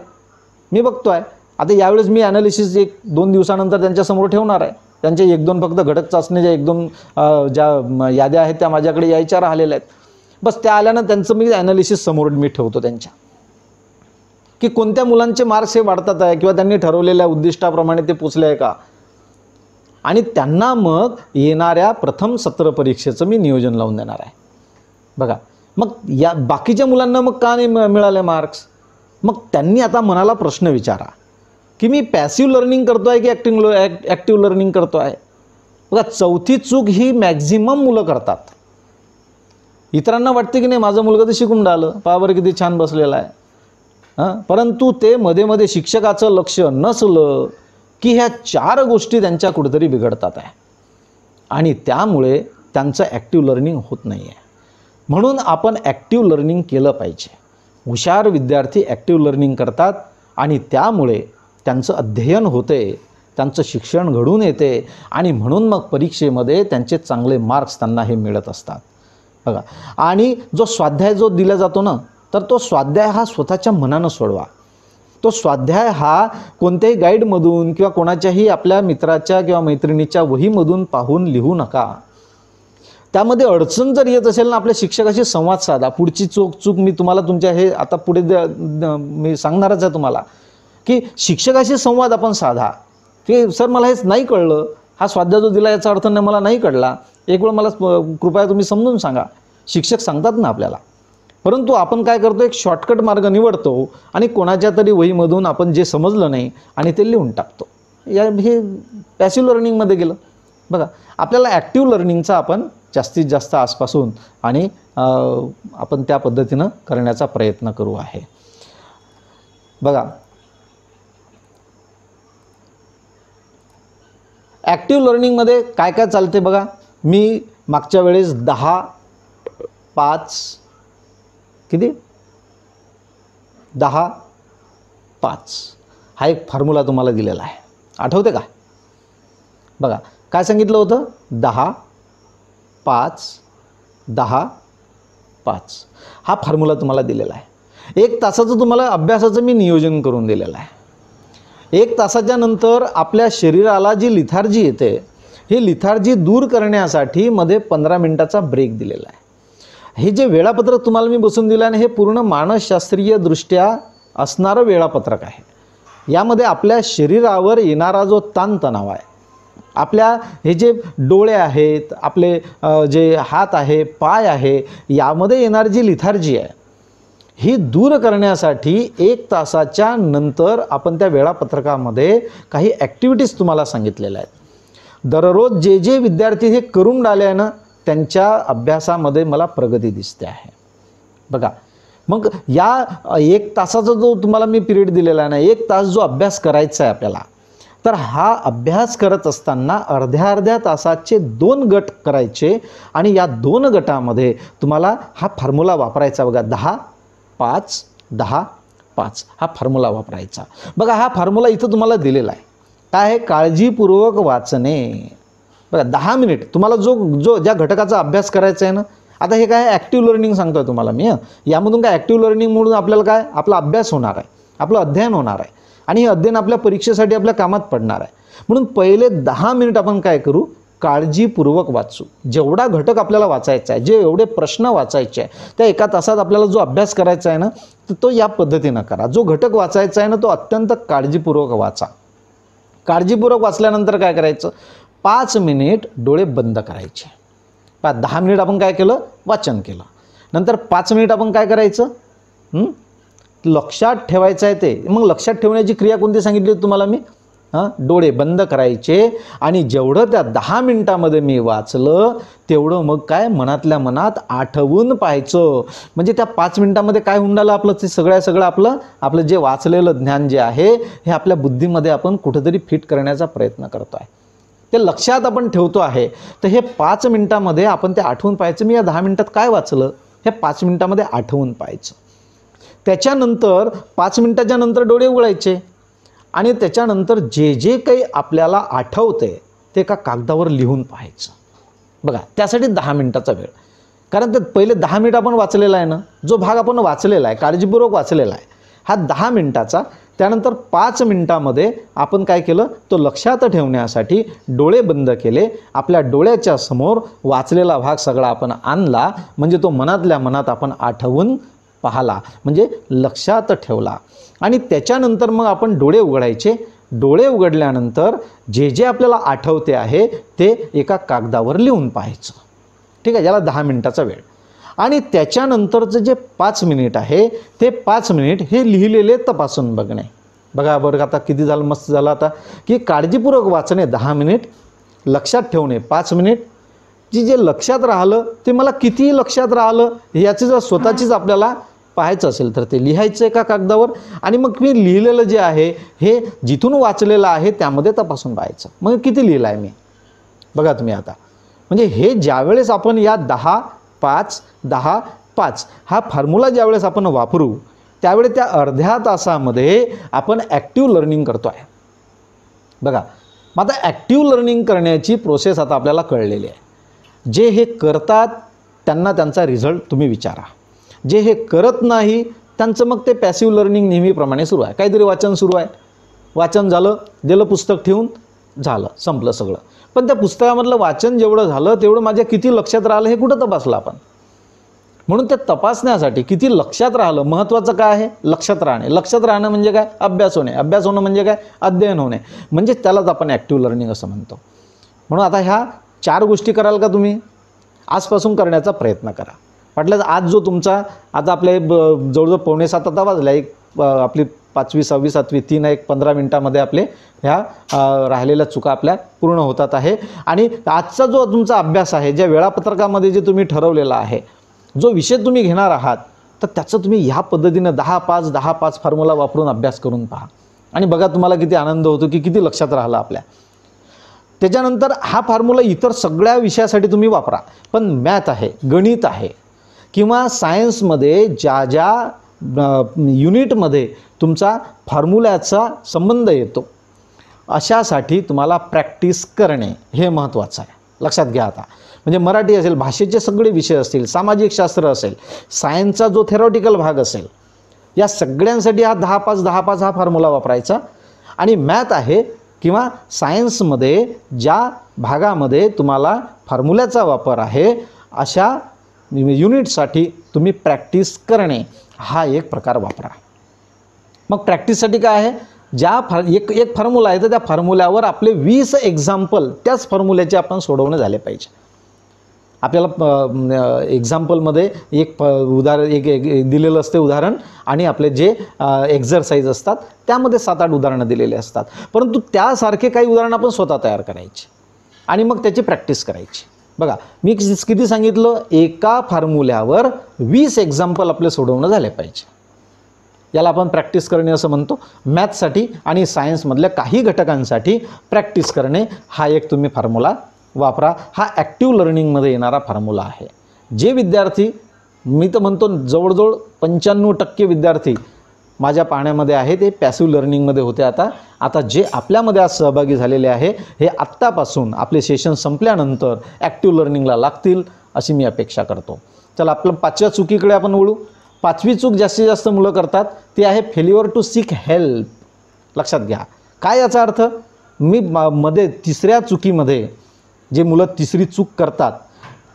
Speaker 2: मी बघतो आहे. आता यावेळेस मी ॲनालिसिस 1-2 दिवसानंतर त्यांच्यासमोर ठेवणार आहे. त्यांचे 1-2 फक्त घटक चाचणीच्या 1-2 ज्या याद्या आहेत त्या माझ्याकडे यायच्या राहिलेल्या आहेत. बस त्या आल्यानं त्यांचं मी ॲनालिसिस समोर मी ठेवतो त्यांच्या, की कोणत्या मुलांचे मार्क्स हे वाढतात आहे किंवा त्यांनी ठरवलेल्या उद्दिष्टाप्रमाणे ते पोचले आहे का. आणि त्यांना मग येणाऱ्या प्रथम सत्र परीक्षेचं मी नियोजन लावून देणार आहे. बघा, मग या बाकीच्या मुलांना मग का नाही मिळाले मार्क्स? मग त्यांनी आता मनाला प्रश्न विचारा की मी पॅसिव्ह लर्निंग करतो आहे की ॲक्टिव्ह लर्निंग करतो आहे. बघा, चौथी चूक ही मॅक्झिमम मुलं करतात. इतरांना वाटते की नाही माझं मुलगा तर शिकून राहिलं, पहा बरं किती छान बसलेला आहे. परंतु ते मध्ये मध्ये शिक्षकाचं लक्ष नसलं की ह्या 4 गोष्टी त्यांच्या कुठेतरी बिघडतात आहे आणि त्यामुळे त्यांचं ॲक्टिव्ह लर्निंग होत नाही आहे. म्हणून आपण ॲक्टिव्ह लर्निंग केलं पाहिजे. हुशार विद्यार्थी ॲक्टिव्ह लर्निंग करतात आणि त्यामुळे त्यांचं अध्ययन होते, त्यांचं शिक्षण घडून येते आणि म्हणून मग परीक्षेमध्ये त्यांचे चांगले मार्क्स त्यांना हे मिळत असतात. बघा, आणि जो स्वाध्याय जो दिला जातो ना, तर तो स्वाध्याय हा स्वतःच्या मनानं सोडवा. तो स्वाध्याय हा कोणत्याही गाईडमधून किंवा कोणाच्याही आपल्या मित्राच्या किंवा मैत्रिणीच्या वहीमधून पाहून लिहू नका. त्यामध्ये अडचण जर येत असेल ना, आपल्या शिक्षकाशी संवाद साधा. पुढची चूक मी तुम्हाला तुमच्या हे आता पुढे मी सांगणारच आहे तुम्हाला, की शिक्षकाशी संवाद आपण साधा की सर मला हेच नाही कळलं, हा स्वाध्याय जो दिला याचा अर्थ नाही मला नाही कळला, एक वेळ मला कृपया तुम्ही समजून सांगा. शिक्षक सांगतात ना आपल्याला. परंतु आपण काय करतो, एक शॉर्टकट मार्ग निवडतो आणि कोणाच्या तरी वहीमधून आपण जे समजलं नाही आणि ते लिहून टाकतो. हे पॅसिव्ह लर्निंगमध्ये गेलं. बघा, आपल्याला ॲक्टिव्ह लर्निंगचा आपण जास्तीत जास्त आजपासून आणि आपण त्या पद्धतीनं करण्याचा प्रयत्न करू आहे. बघा, ॲक्टिव्ह लर्निंगमध्ये काय काय चालते बघा. मी मागच्या वेळेस 10-5 किती 10-5 हा एक फॉर्म्युला तुम्हाला दिलेला आहे, आठवते का? बघा, काय सांगितलं होतं? 10-5-10-5 हा फॉर्म्युला तुम्हाला दिलेला आहे. 1 तासाचं तुम्हाला अभ्यासाचं मी नियोजन करून दिलेलं आहे. 1 तासाच्या नंतर आपल्या शरीराला जी लिथार्जी येते, ही लिथार्जी दूर करण्यासाठी मध्ये 15 मिनिटाचा ब्रेक दिलेला आहे. हे जे वेळापत्रक तुम्हाला मी बसून दिलं आहे हे पूर्ण मानसशास्त्रीय दृष्ट्या असणारं वेळापत्रक आहे. यामध्ये आपल्या शरीरावर येणारा जो ताणतणाव आहे, आपल्या हे जे डोळे आहेत, आपले जे हात आहे, पाय आहे, यामध्ये येणारी जी लिथार्जी आहे, ही दूर करण्यासाठी 1 तासाच्या नंतर आपण त्या वेळापत्रकामध्ये काही ॲक्टिव्हिटीज तुम्हाला सांगितलेल्या आहेत. दररोज जे जे विद्यार्थी हे करून राहिले आहे ना, त्यांच्या अभ्यासामध्ये मला प्रगती दिसते आहे. बघा, मग या 1 तासाचा जो तुम्हाला मी पिरियड दिलेला आहे ना, 1 तास जो अभ्यास करायचा आहे आपल्याला, तर हा अभ्यास करत असताना अर्ध्या अर्ध्या तासाचे 2 गट करायचे आणि या 2 गटामध्ये तुम्हाला हा फॉर्म्युला वापरायचा. बघा, 10 5 10 5 हा फॉर्म्युला वापरायचा. बघा, हा फॉर्म्युला इथं तुम्हाला दिलेला आहे. काय आहे? काळजीपूर्वक वाचणे. बघा, 10 मिनिट तुम्हाला जो ज्या घटकाचा अभ्यास करायचा आहे ना, आता हे काय ॲक्टिव्ह लर्निंग सांगतो आहे तुम्हाला मी. यामधून काय ॲक्टिव्ह लर्निंग म्हणून आपल्याला काय आपला अभ्यास होणार आहे, आपलं अध्ययन होणार आहे आणि हे अध्ययन आपल्या परीक्षेसाठी आपल्या कामात पडणार आहे. म्हणून पहिले 10 मिनिट आपण काय करू? काळजीपूर्वक वाचू. जेवढा घटक आपल्याला वाचायचा आहे, जे एवढे प्रश्न वाचायचे आहे, त्या 1 तासात आपल्याला जो अभ्यास करायचा आहे ना, तर तो या पद्धतीनं करा. जो घटक वाचायचा आहे ना, तो अत्यंत काळजीपूर्वक वाचा. काळजीपूर्वक वाचल्यानंतर काय करायचं? 5 मिनिट डोळे बंद करायचे. 10 मिनिट आपण काय केलं? वाचन केलं. नंतर 5 मिनिट आपण काय करायचं? लक्षात ठेवायचं आहे ते. मग लक्षात ठेवण्याची क्रिया कोणती सांगितली तुम्हाला मी? डोळे बंद करायचे आणि जेवढं त्या 10 मिनिटामध्ये मी वाचलं तेवढं मग काय मनातल्या मनात आठवून पाहायचं. म्हणजे त्या 5 मिनिटामध्ये काय होऊन राहिलं आपलं? ते सगळं आपलं जे वाचलेलं ज्ञान जे आहे हे आपल्या बुद्धीमध्ये आपण कुठेतरी फिट करण्याचा प्रयत्न करतो आहे, ते लक्षात आपण ठेवतो आहे. तर हे 5 मिनिटामध्ये आपण ते आठवून पाहायचं. मी या 10 मिनिटात काय वाचलं हे 5 मिनिटामध्ये आठवून पाहायचं. त्याच्यानंतर 5 मिनिटाच्या नंतर डोळे उघडायचे आणि त्याच्यानंतर जे जे काही आपल्याला आठवते ते एका कागदावर लिहून पाहायचं. बघा, त्यासाठी 10 मिनिटाचा वेळ. कारण ते पहिले 10 मिनिट आपण वाचलेला आहे ना, जो भाग आपण वाचलेला आहे, काळजीपूर्वक वाचलेला आहे, हा 10 मिनिटाचा. त्यानंतर 5 मिनिटामध्ये आपण काय केलं? तो लक्षात ठेवण्यासाठी डोळे बंद केले. आपल्या डोळ्याच्या समोर वाचलेला भाग सगळा आपण आणला, म्हणजे तो मनातल्या मनात आपण आठवून पाहिला, म्हणजे लक्षात ठेवला. आणि त्याच्यानंतर मग आपण डोळे उघडायचे. डोळे उघडल्यानंतर जे जे आपल्याला आठवते आहे ते एका कागदावर लिहून पाहायचं. ठीक आहे, याला 10 मिनिटाचा वेळ. आणि त्याच्यानंतरचं जे 5 मिनिट आहे ते 5 मिनिट हे लिहिलेले तपासून बघणे. बघा बरं, आता किती झालं? मस्त झालं. आता की काळजीपूर्वक वाचणे 10 मिनिट, लक्षात ठेवणे 5 मिनिट. जे लक्षात राहिलं ते मला किती लक्षात राहिलं याची जर स्वतःचीच आपल्याला पाहायचं असेल तर ते लिहायचं एका कागदावर आणि मग मी लिहिलेलं जे आहे हे जिथून वाचलेलं आहे त्यामध्ये तपासून पाहायचं. मग किती लिहिलं आहे मी? बघा तुम्ही आता. म्हणजे हे ज्यावेळेस आपण या 10 5 10 5 हा फॉर्म्युला ज्यावेळेस आपण वापरू त्यावेळेस त्या अर्ध्या तासामध्ये आपण ॲक्टिव्ह लर्निंग करतो आहे. बघा, मग आता ॲक्टिव्ह लर्निंग करण्याची प्रोसेस आता आपल्याला कळलेली आहे. जे हे करतात त्यांना त्यांचा रिझल्ट तुम्ही विचारा. जे हे करत नाही त्यांचं मग ते पॅसिव्ह लर्निंग नेहमीप्रमाणे सुरू आहे. काहीतरी वाचन सुरू आहे, वाचन झालं, दिलं पुस्तक ठेवून, झालं, संपलं सगळं. पण त्या पुस्तकामधलं वाचन जेवढं झालं तेवढं माझ्या किती लक्षात राहिलं हे कुठं तपासलं आपण? म्हणून ते तपासण्यासाठी किती लक्षात राहिलं महत्त्वाचं काय आहे? लक्षात राहणे. लक्षात राहणं म्हणजे काय? अभ्यास होणे. अभ्यास होणं म्हणजे काय? अध्ययन होणे. म्हणजे त्यालाच आपण ॲक्टिव्ह लर्निंग असं म्हणतो. म्हणून आता ह्या 4 गोष्टी कराल का तुम्ही? आजपासून करण्याचा प्रयत्न करा. म्हटलं आज जो तुमचा आता आपले जवळजवळ 6:45 आता वाजला, एक आपली 5वी 6वी 7वी 3 एक 15 मिनिटामध्ये आपले ह्या राहिलेल्या चुका आपल्या पूर्ण होतात आहे. आणि आजचा जो तुमचा अभ्यास आहे, ज्या वेळापत्रकामध्ये जे तुम्ही ठरवलेला आहे, जो विषय तुम्ही घेणार आहात, तर त्याचं तुम्ही ह्या पद्धतीनं 10-5 10-5 फॉर्म्युला वापरून अभ्यास करून पहा आणि बघा तुम्हाला किती आनंद होतो की किती लक्षात राहिलं आपल्या. त्याच्यानंतर हा फॉर्म्युला इतर सगळ्या विषयासाठी तुम्ही वापरा. पण मॅथ आहे, गणित आहे किंवा सायन्समध्ये ज्या ज्या युनिटमध्ये तुमचा फॉर्म्युल्याचा संबंध येतो अशासाठी तुम्हाला प्रॅक्टिस करणे हे महत्त्वाचं आहे. लक्षात घ्या. आता म्हणजे मराठी असेल, भाषेचे सगळे विषय असतील, सामाजिक शास्त्र असेल, सायन्सचा जो थेरॉटिकल भाग असेल, या सगळ्यांसाठी हा 10-5 10-5 हा फॉर्म्युला वापरायचा. आणि मॅथ आहे किंवा सायन्समध्ये ज्या भागामध्ये तुम्हाला फॉर्म्युल्याचा वापर आहे अशा युनिटसाठी तुम्ही प्रॅक्टिस करणे हा एक प्रकार वापरा. मग प्रॅक्टिससाठी काय आहे? एक फॉर्म्युला आहे तर त्या फॉर्म्युल्यावर आपले 20 एक्झाम्पल त्याच फॉर्म्युल्याचे आपण सोडवणे झाले पाहिजे. आपल्याला एक्झाम्पलमध्ये एक एक दिलेलं असते उदाहरण, आणि आपले जे एक्झरसाईज असतात त्यामध्ये 7-8 उदाहरणं दिलेली असतात. परंतु त्यासारखे काही उदाहरणं आपण स्वतः तयार करायची आणि मग त्याची प्रॅक्टिस करायची. बघा, मी किती सांगितलं, एका फॉर्म्युल्यावर 20 एक्झाम्पल आपले सोडवणं झाले पाहिजे. याला आपण प्रॅक्टिस करणे असं म्हणतो. मॅथ्ससाठी आणि सायन्समधल्या काही घटकांसाठी प्रॅक्टिस करणे हा एक तुम्ही फॉर्म्युला वापरा. हा ॲक्टिव्ह लर्निंगमध्ये येणारा फॉर्म्युला आहे. जे विद्यार्थी, मी तर म्हणतो जवळजवळ 95% विद्यार्थी माझ्या पाहण्यामध्ये आहे ते पॅसिव्ह लर्निंगमध्ये होते. आता जे आपल्यामध्ये आज सहभागी झालेले आहे हे आत्तापासून आपले सेशन संपल्यानंतर ॲक्टिव्ह लर्निंगला लागतील अशी मी अपेक्षा करतो. चला, आपलं 5व्या चुकीकडे आपण वळू. 5वी चूक जास्तीत जास्त मुलं करतात ती आहे फेल्युअर टू सीक हेल्प. लक्षात घ्या, काय याचा अर्थ, मी मध्ये 3ऱ्या चुकीमध्ये जे मुलं 3री चूक करतात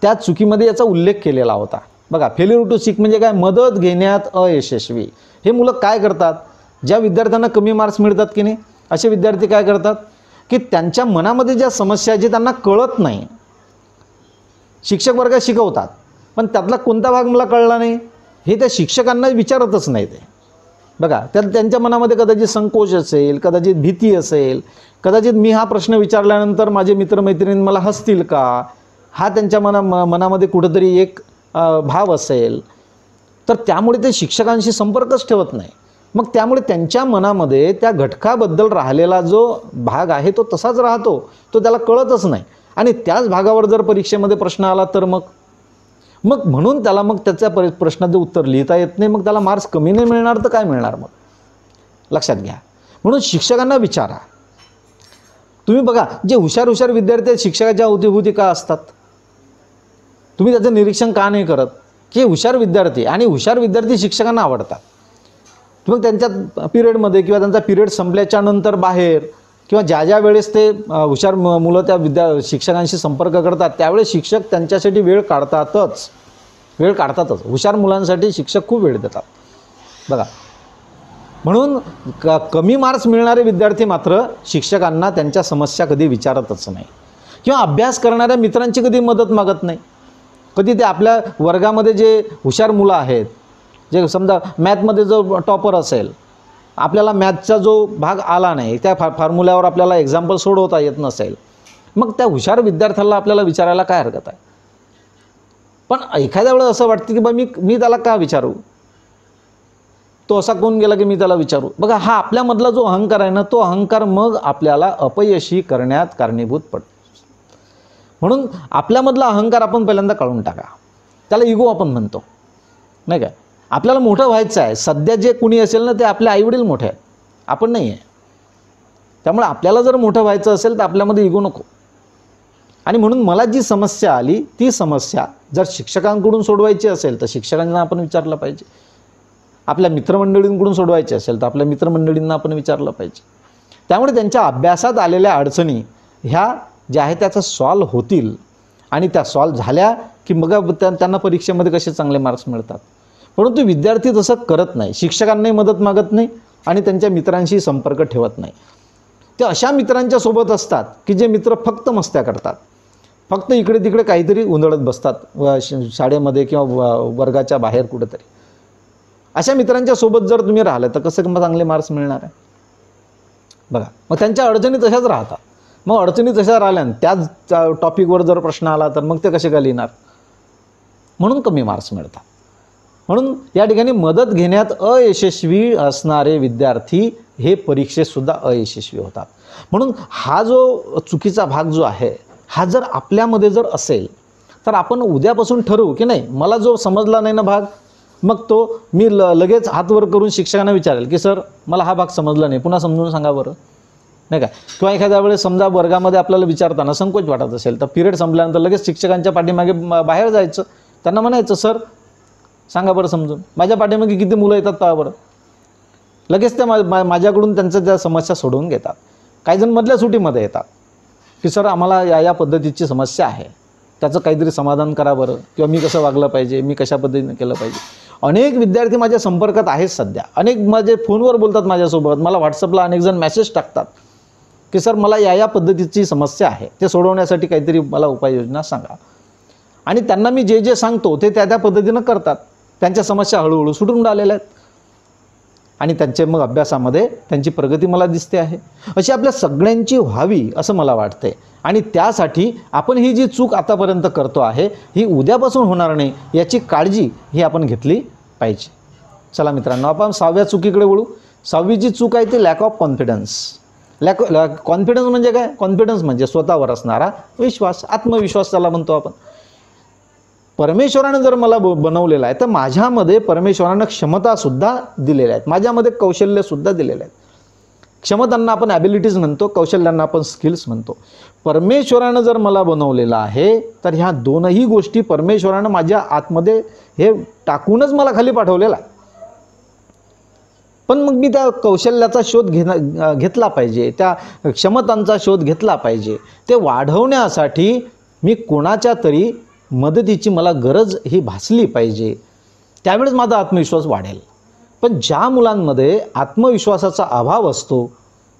Speaker 2: त्या चुकीमध्ये याचा उल्लेख केलेला होता. बघा, फेल्युअर टू सीक म्हणजे काय, मदत घेण्यात अयशस्वी. हे मुलं काय करतात, ज्या विद्यार्थ्यांना कमी मार्क्स मिळतात की नाही, असे विद्यार्थी काय करतात की त्यांच्या मनामध्ये ज्या समस्या जे त्यांना कळत नाही, शिक्षक वर्गात शिकवतात पण त्यातला कोणता भाग मला कळला नाही हे त्या शिक्षकांना विचारतच नाही ते. बघा, त्यांच्या मनामध्ये कदाचित संकोच असेल, कदाचित भीती असेल, कदाचित मी हा प्रश्न विचारल्यानंतर माझे मित्रमैत्रिणी मला हसतील का, हा त्यांच्या मनामध्ये कुठंतरी एक भाव असेल. तर त्यामुळे ते शिक्षकांशी संपर्कच ठेवत नाही. मग त्यामुळे त्यांच्या मनामध्ये त्या घटकाबद्दल राहिलेला जो भाग आहे तो तसाच राहतो, तो त्याला कळतच नाही. आणि त्याच भागावर जर परीक्षेमध्ये प्रश्न आला तर मग म्हणून त्याला मग त्याच्या प्रश्नाचं उत्तर लिहिता येत नाही, मग त्याला मार्क्स कमी नाही मिळणार तर काय मिळणार मग. लक्षात घ्या, म्हणून शिक्षकांना विचारा. तुम्ही बघा, जे हुशार विद्यार्थी शिक्षकाच्या अवतीभोवती का असतात, तुम्ही त्याचं निरीक्षण का नाही करत की हुशार विद्यार्थी आणि हुशार विद्यार्थी शिक्षकांना आवडतात. मग त्यांच्या पिरियडमध्ये किंवा त्यांचा पिरियड संपल्याच्या नंतर बाहेर किंवा ज्या वेळेस ते हुशार मुलं त्या शिक्षकांशी संपर्क करतात त्यावेळेस शिक्षक त्यांच्यासाठी वेळ काढतातच. हुशार मुलांसाठी शिक्षक खूप वेळ देतात. बघा, म्हणून कमी मार्क्स मिळणारे विद्यार्थी मात्र शिक्षकांना त्यांच्या समस्या कधी विचारतच नाही किंवा अभ्यास करणाऱ्या मित्रांची कधी मदत मागत नाही. कधी ते आपल्या वर्गामध्ये जे हुशार मुलं आहेत, जे समजा मॅथमध्ये जो टॉपर असेल, आपल्याला मॅथचा जो भाग आला नाही, त्या फॉर्म्युल्यावर आपल्याला एक्झाम्पल सोडवता येत नसेल, मग त्या हुशार विद्यार्थ्याला आपल्याला विचारायला काय हरकत आहे. पण एखाद्या वेळेस असं वाटतं की बा मी त्याला का विचारू, तो असा कोण गेला की मी त्याला विचारू. बघा, हा आपल्यामधला जो अहंकार आहे ना, तो अहंकार मग आपल्याला अपयशी करण्यात कारणीभूत पडतो. म्हणून आपल्यामधला अहंकार आपण पहिल्यांदा काढून टाका. त्याला इगो आपण म्हणतो, नाही काय. आपल्याला मोठं व्हायचं आहे. सध्या जे कुणी असेल ना ते आपले आईवडील मोठे आहेत, आपण नाही आहे. त्यामुळे आपल्याला जर मोठं व्हायचं असेल तर आपल्यामध्ये इगो नको. आणि म्हणून मला जी समस्या आली ती समस्या जर शिक्षकांकडून सोडवायची असेल तर शिक्षकांना आपण विचारलं पाहिजे. आपल्या मित्रमंडळींकडून सोडवायची असेल तर आपल्या मित्रमंडळींना आपण विचारलं पाहिजे. त्यामुळे त्यांच्या अभ्यासात आलेल्या अडचणी ह्या ज्या आहेत त्याचा सॉल्व होतील आणि त्या सॉल्व झाल्या की मग त्यांना परीक्षेमध्ये कसे चांगले मार्क्स मिळतात. परंतु विद्यार्थी तसं करत नाही, शिक्षकांनाही मदत मागत नाही आणि त्यांच्या मित्रांशी संपर्क ठेवत नाही. ते अशा मित्रांच्या सोबत असतात की जे मित्र फक्त मस्त्या करतात, फक्त इकडे तिकडे काहीतरी उंधळत बसतात शाळेमध्ये किंवा वर्गाच्या बाहेर कुठेतरी. अशा मित्रांच्या सोबत जर तुम्ही राहिलं तर कसं चांगले मार्क्स मिळणार आहे. बघा, मग त्यांच्या अडचणी तशाच राहतात. मग अडचणी तशा राहिल्या त्याच टॉपिकवर जर प्रश्न आला तर मग ते कसे काय लिहिणार. म्हणून कमी मार्क्स मिळतात. म्हणून या ठिकाणी मदत घेण्यात अयशस्वी असणारे विद्यार्थी हे परीक्षेतसुद्धा अयशस्वी होतात. म्हणून हा जो चुकीचा भाग जो आहे हा जर आपल्यामध्ये जर असेल तर आपण उद्यापासून ठरवू की नाही, मला जो समजला नाही ना भाग, मग तो मी लगेच हात वर करून शिक्षकांना विचारेल की सर मला हा भाग समजला नाही, पुन्हा समजून सांगा बरं, नाही का. किंवा एखाद्या वेळेस समजा वर्गामध्ये आपल्याला विचारताना संकोच वाटत असेल तर पिरियड संपल्यानंतर लगेच शिक्षकांच्या पाठीमागे बाहेर जायचं, त्यांना म्हणायचं सर सांगा बरं समजून, माझ्या पाठीमागे किती मुलं येतात पहा बरं. लगेच ते माझ्याकडून त्यांच्या त्या समस्या सोडवून घेतात. काही जण मधल्या सुटीमध्ये येतात की सर आम्हाला या पद्धतीची समस्या आहे, त्याचं काहीतरी समाधान करा बरं, किंवा मी कसं वागलं पाहिजे, मी कशा पद्धतीने केलं पाहिजे. अनेक विद्यार्थी माझ्या संपर्कात आहेत सध्या, अनेक माझे फोनवर बोलतात माझ्यासोबत, मला व्हॉट्सअपला अनेक जण मेसेज टाकतात की सर मला या पद्धतीची समस्या आहे, ते सोडवण्यासाठी काहीतरी मला उपाययोजना सांगा. आणि त्यांना मी जे जे सांगतो ते त्या पद्धतीनं करतात. त्यांच्या समस्या हळूहळू सुटून राहिलेल्या आहेत आणि त्यांचे मग अभ्यासामध्ये त्यांची प्रगती मला दिसते आहे. अशी आपल्या सगळ्यांची व्हावी असं मला वाटते आणि त्यासाठी आपण ही जी चूक आतापर्यंत करतो आहे ही उद्यापासून होणार नाही याची काळजी ही आपण घेतली पाहिजे. चला मित्रांनो, आपण 6व्या चुकीकडे वळू. 6वी जी चूक आहे ती लॅक ऑफ कॉन्फिडन्स. कॉन्फिडन्स म्हणजे काय? कॉन्फिडन्स म्हणजे स्वतःवर असणारा विश्वास, आत्मविश्वास त्याला म्हणतो आपण. परमेश्वरानं जर मला बनवलेलं आहे तर माझ्यामध्ये परमेश्वरानं क्षमतासुद्धा दिलेल्या आहेत, माझ्यामध्ये कौशल्यसुद्धा दिलेलं आहेत. क्षमतांना आपण ॲबिलिटीज म्हणतो, कौशल्यांना आपण स्किल्स म्हणतो. परमेश्वरानं जर मला बनवलेलं आहे तर ह्या दोनही गोष्टी परमेश्वरानं माझ्या आतमध्ये हे टाकूनच मला खाली पाठवलेला आहे. पण मग मी त्या कौशल्याचा शोध घेतला पाहिजे, त्या क्षमतांचा शोध घेतला पाहिजे. ते वाढवण्यासाठी मी कोणाच्या तरी मदतीची मला गरज ही भासली पाहिजे, त्यावेळेस माझा आत्मविश्वास वाढेल. पण ज्या मुलांमध्ये आत्मविश्वासाचा अभाव असतो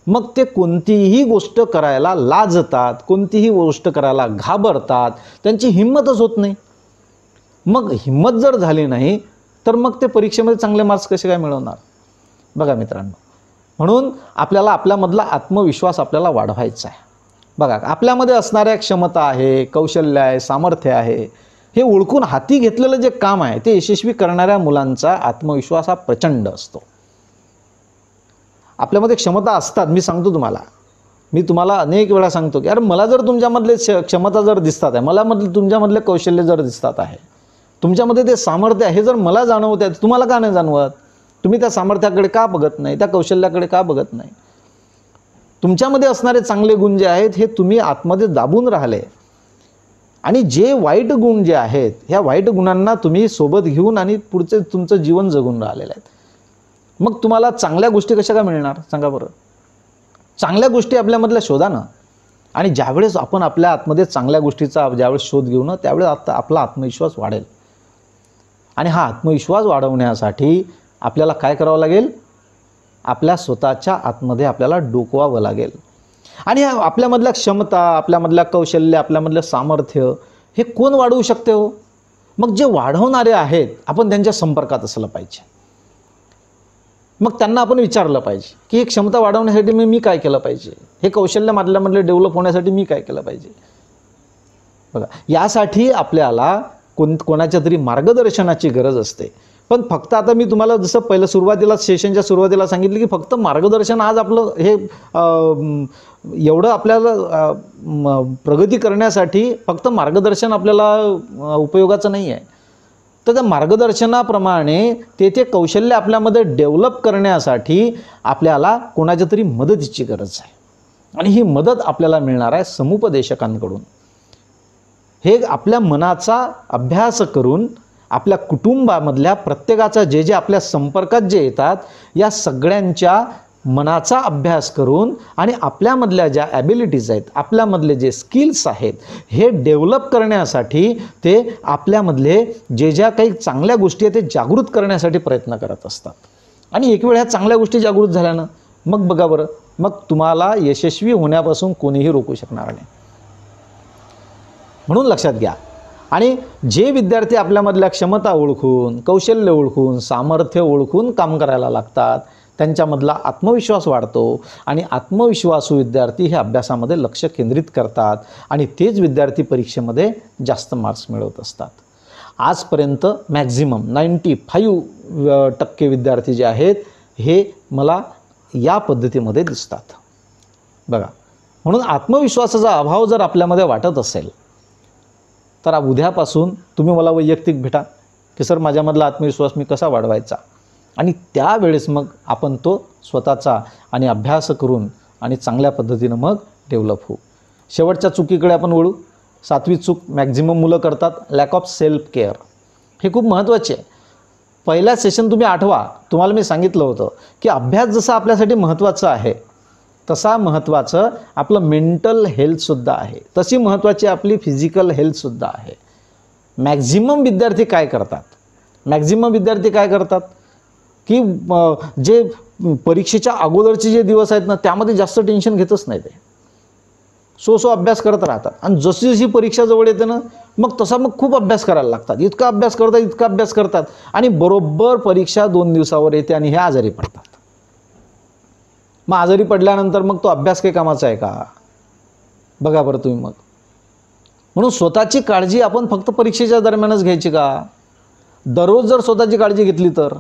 Speaker 2: मग ते कोणतीही गोष्ट करायला लाजतात, कोणतीही गोष्ट करायला घाबरतात, त्यांची हिंमतच होत नाही. मग हिंमत जर झाली नाही तर मग ते परीक्षेमध्ये चांगले मार्क्स कसे काय मिळवणार? बघा मित्रांनो, म्हणून आपल्याला आपल्यामधला आत्मविश्वास आपल्याला वाढवायचा आहे. बघा, आपल्यामध्ये असणाऱ्या क्षमता आहे, कौशल्य आहे, सामर्थ्य आहे, हे ओळखून हाती घेतलेलं जे काम आहे ते यशस्वी करणाऱ्या मुलांचा आत्मविश्वास हा प्रचंड असतो. आपल्यामध्ये क्षमता असतात, मी सांगतो तुम्हाला, मी तुम्हाला अनेक वेळा सांगतो की अरे मला जर तुमच्यामधले क्षमता जर दिसतात आहे, मला तुमच्यामधले कौशल्य जर दिसतात आहे, तुमच्यामध्ये ते सामर्थ्य आहे, हे जर मला जाणवत आहे, तुम्हाला का नाही जाणवत? तुम्ही त्या सामर्थ्याकडे का बघत नाही, त्या कौशल्याकडे का बघत नाही? तुमच्यामध्ये असणारे चांगले गुण जे आहेत हे तुम्ही आतमध्ये दाबून राहिले आणि जे वाईट गुण जे आहेत ह्या वाईट गुणांना तुम्ही सोबत घेऊन आणि पुढचे तुमचं जीवन जगून राहिलेलं आहेत. मग तुम्हाला चांगल्या गोष्टी कशा का मिळणार सांगा बरं? चांगल्या गोष्टी आपल्यामधल्या शोधा ना. आणि ज्यावेळेस आपण आपल्या आतमध्ये चांगल्या गोष्टीचा ज्यावेळेस शोध घेऊ ना त्यावेळेस आपला आत्मविश्वास वाढेल. आणि हा आत्मविश्वास वाढवण्यासाठी आपल्याला काय करावं लागेल? आपल्या स्वतःच्या आतमध्ये आपल्याला डोकवावं लागेल. आणि आपल्यामधल्या क्षमता, आपल्यामधल्या कौशल्य, आपल्यामधलं सामर्थ्य हे कोण वाढवू शकते हो? मग जे वाढवणारे आहेत आपण त्यांच्या संपर्कात असलं पाहिजे. मग त्यांना आपण विचारलं पाहिजे की ही क्षमता वाढवण्यासाठी मी काय केलं पाहिजे, हे कौशल्य माझ्यामधले डेव्हलप होण्यासाठी मी काय केलं पाहिजे. बघा, यासाठी आपल्याला कोणाच्या तरी मार्गदर्शनाची गरज असते. पण फक्त आता मी तुम्हाला जसं पहिलं सुरुवातीला सेशनच्या सुरुवातीला सांगितलं की फक्त मार्गदर्शन आज आपलं हे एवढं आपल्याला प्रगती करण्यासाठी फक्त मार्गदर्शन आपल्याला उपयोगाचं नाही आहे. तर त्या मार्गदर्शनाप्रमाणे ते कौशल्य आपल्यामध्ये डेव्हलप करण्यासाठी आपल्याला कोणाच्या तरी मदतीची गरज आहे. आणि ही मदत आपल्याला मिळणार आहे समुपदेशकांकडून. हे आपल्या मनाचा अभ्यास करून आपल्या कुटुंबामधल्या प्रत्येकाचा जे आपल्या संपर्कात जे येतात या सगळ्यांच्या मनाचा अभ्यास करून आणि आपल्यामधल्या ज्या ॲबिलिटीज आहेत, आपल्यामधले जे स्किल्स आहेत हे डेव्हलप करण्यासाठी ते आपल्यामधले ज्या काही चांगल्या गोष्टी आहेत ते जागृत करण्यासाठी प्रयत्न करत असतात. आणि एक वेळ ह्या चांगल्या गोष्टी जागृत झाल्यानं मग बघा बरं, मग तुम्हाला यशस्वी होण्यापासून कोणीही रोखू शकणार नाही. म्हणून लक्षात घ्या. आणि जे विद्यार्थी आपल्यामधल्या क्षमता ओळखून, कौशल्य ओळखून, सामर्थ्य ओळखून काम करायला लागतात त्यांच्यामधला आत्मविश्वास वाढतो आणि आत्मविश्वासू विद्यार्थी हे अभ्यासामध्ये लक्ष केंद्रित करतात आणि तेच विद्यार्थी परीक्षेमध्ये जास्त मार्क्स मिळवत असतात. आजपर्यंत मॅक्झिमम 95% विद्यार्थी जे आहेत हे मला या पद्धतीमध्ये दिसतात. बघा, म्हणून आत्मविश्वासाचा अभाव जर आपल्यामध्ये वाटत असेल तर उद्यापासून तुम्ही मला वैयक्तिक भेटा की सर माझ्यामधला आत्मविश्वास मी कसा वाढवायचा, आणि त्यावेळेस मग आपण तो स्वतःचा आणि अभ्यास करून आणि चांगल्या पद्धतीनं मग डेव्हलप होऊ. शेवटच्या चुकीकडे आपण वळू. 7वी चूक मॅक्झिमम मुलं करतात, लॅक ऑफ सेल्फ केअर. हे खूप महत्त्वाचे आहे. पहिल्या सेशन तुम्ही आठवा, तुम्हाला मी सांगितलं होतं की अभ्यास जसा आपल्यासाठी महत्त्वाचा आहे तसा महत्त्वाचं आपलं मेंटल हेल्थसुद्धा आहे, तशी महत्त्वाची आपली फिजिकल हेल्थसुद्धा आहे. मॅक्झिमम विद्यार्थी काय करतात की जे परीक्षेच्या अगोदरचे जे दिवस आहेत ना त्यामध्ये जास्त टेन्शन घेतच नाही. ते सो अभ्यास करत राहतात आणि जशी जशी परीक्षा जवळ येते ना मग तसा मग खूप अभ्यास करायला लागतात, इतका अभ्यास करतात आणि बरोबर परीक्षा 2 दिवसावर येते आणि हे आजारी पडतात. मग आजारी पडल्यानंतर मग तो अभ्यास काही कामाचा आहे का? बघा बरं तुम्ही. मग म्हणून स्वतःची काळजी आपण फक्त परीक्षेच्या दरम्यानच घ्यायची का? दररोज जर स्वतःची काळजी घेतली तर,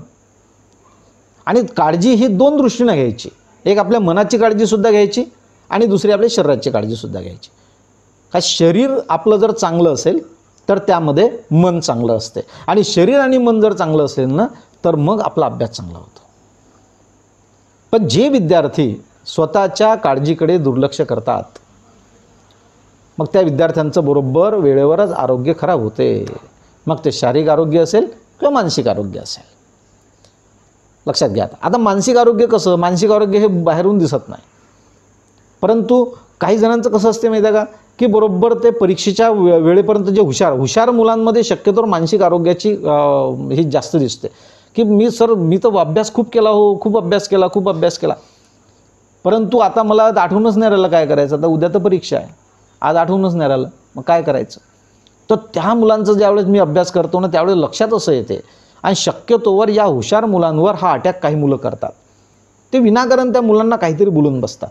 Speaker 2: आणि काळजी ही 2 दृष्टीने घ्यायची. एक आपल्या मनाची काळजीसुद्धा घ्यायची आणि दुसरी आपल्या शरीराची काळजीसुद्धा घ्यायची. का शरीर आपलं जर चांगलं असेल तर त्यामध्ये मन चांगलं असते, आणि शरीर आणि मन जर चांगलं असेल ना तर मग आपला अभ्यास चांगला होतो. पण जे विद्यार्थी स्वतःच्या काळजीकडे दुर्लक्ष करतात, मग त्या विद्यार्थ्यांचं बरोबर वेळेवरच आरोग्य खराब होते. मग ते शारीरिक आरोग्य असेल किंवा मानसिक आरोग्य असेल. लक्षात घ्या. आता मानसिक आरोग्य कसं? मानसिक आरोग्य हे बाहेरून दिसत नाही, परंतु काही जणांचं कसं असते माहिती आहे का, की बरोबर ते परीक्षेच्या वेळेपर्यंत जे हुशार मुलांमध्ये शक्यतोवर मानसिक आरोग्याची ही जास्त दिसते. की मी तर अभ्यास खूप केला, खूप अभ्यास केला, परंतु आता मला आठवूनच नाही राहिलं काय करायचं. आता उद्या तर परीक्षा आहे, आज आठवूनच नाही राहिलं, मग काय करायचं? तर त्या मुलांचं ज्यावेळेस मी अभ्यास करतो ना त्यावेळेस लक्षात असं येते. आणि शक्यतोवर या हुशार मुलांवर हा अटॅक काही मुलं करतात. ते विनाकारण त्या मुलांना काहीतरी बोलून बसतात,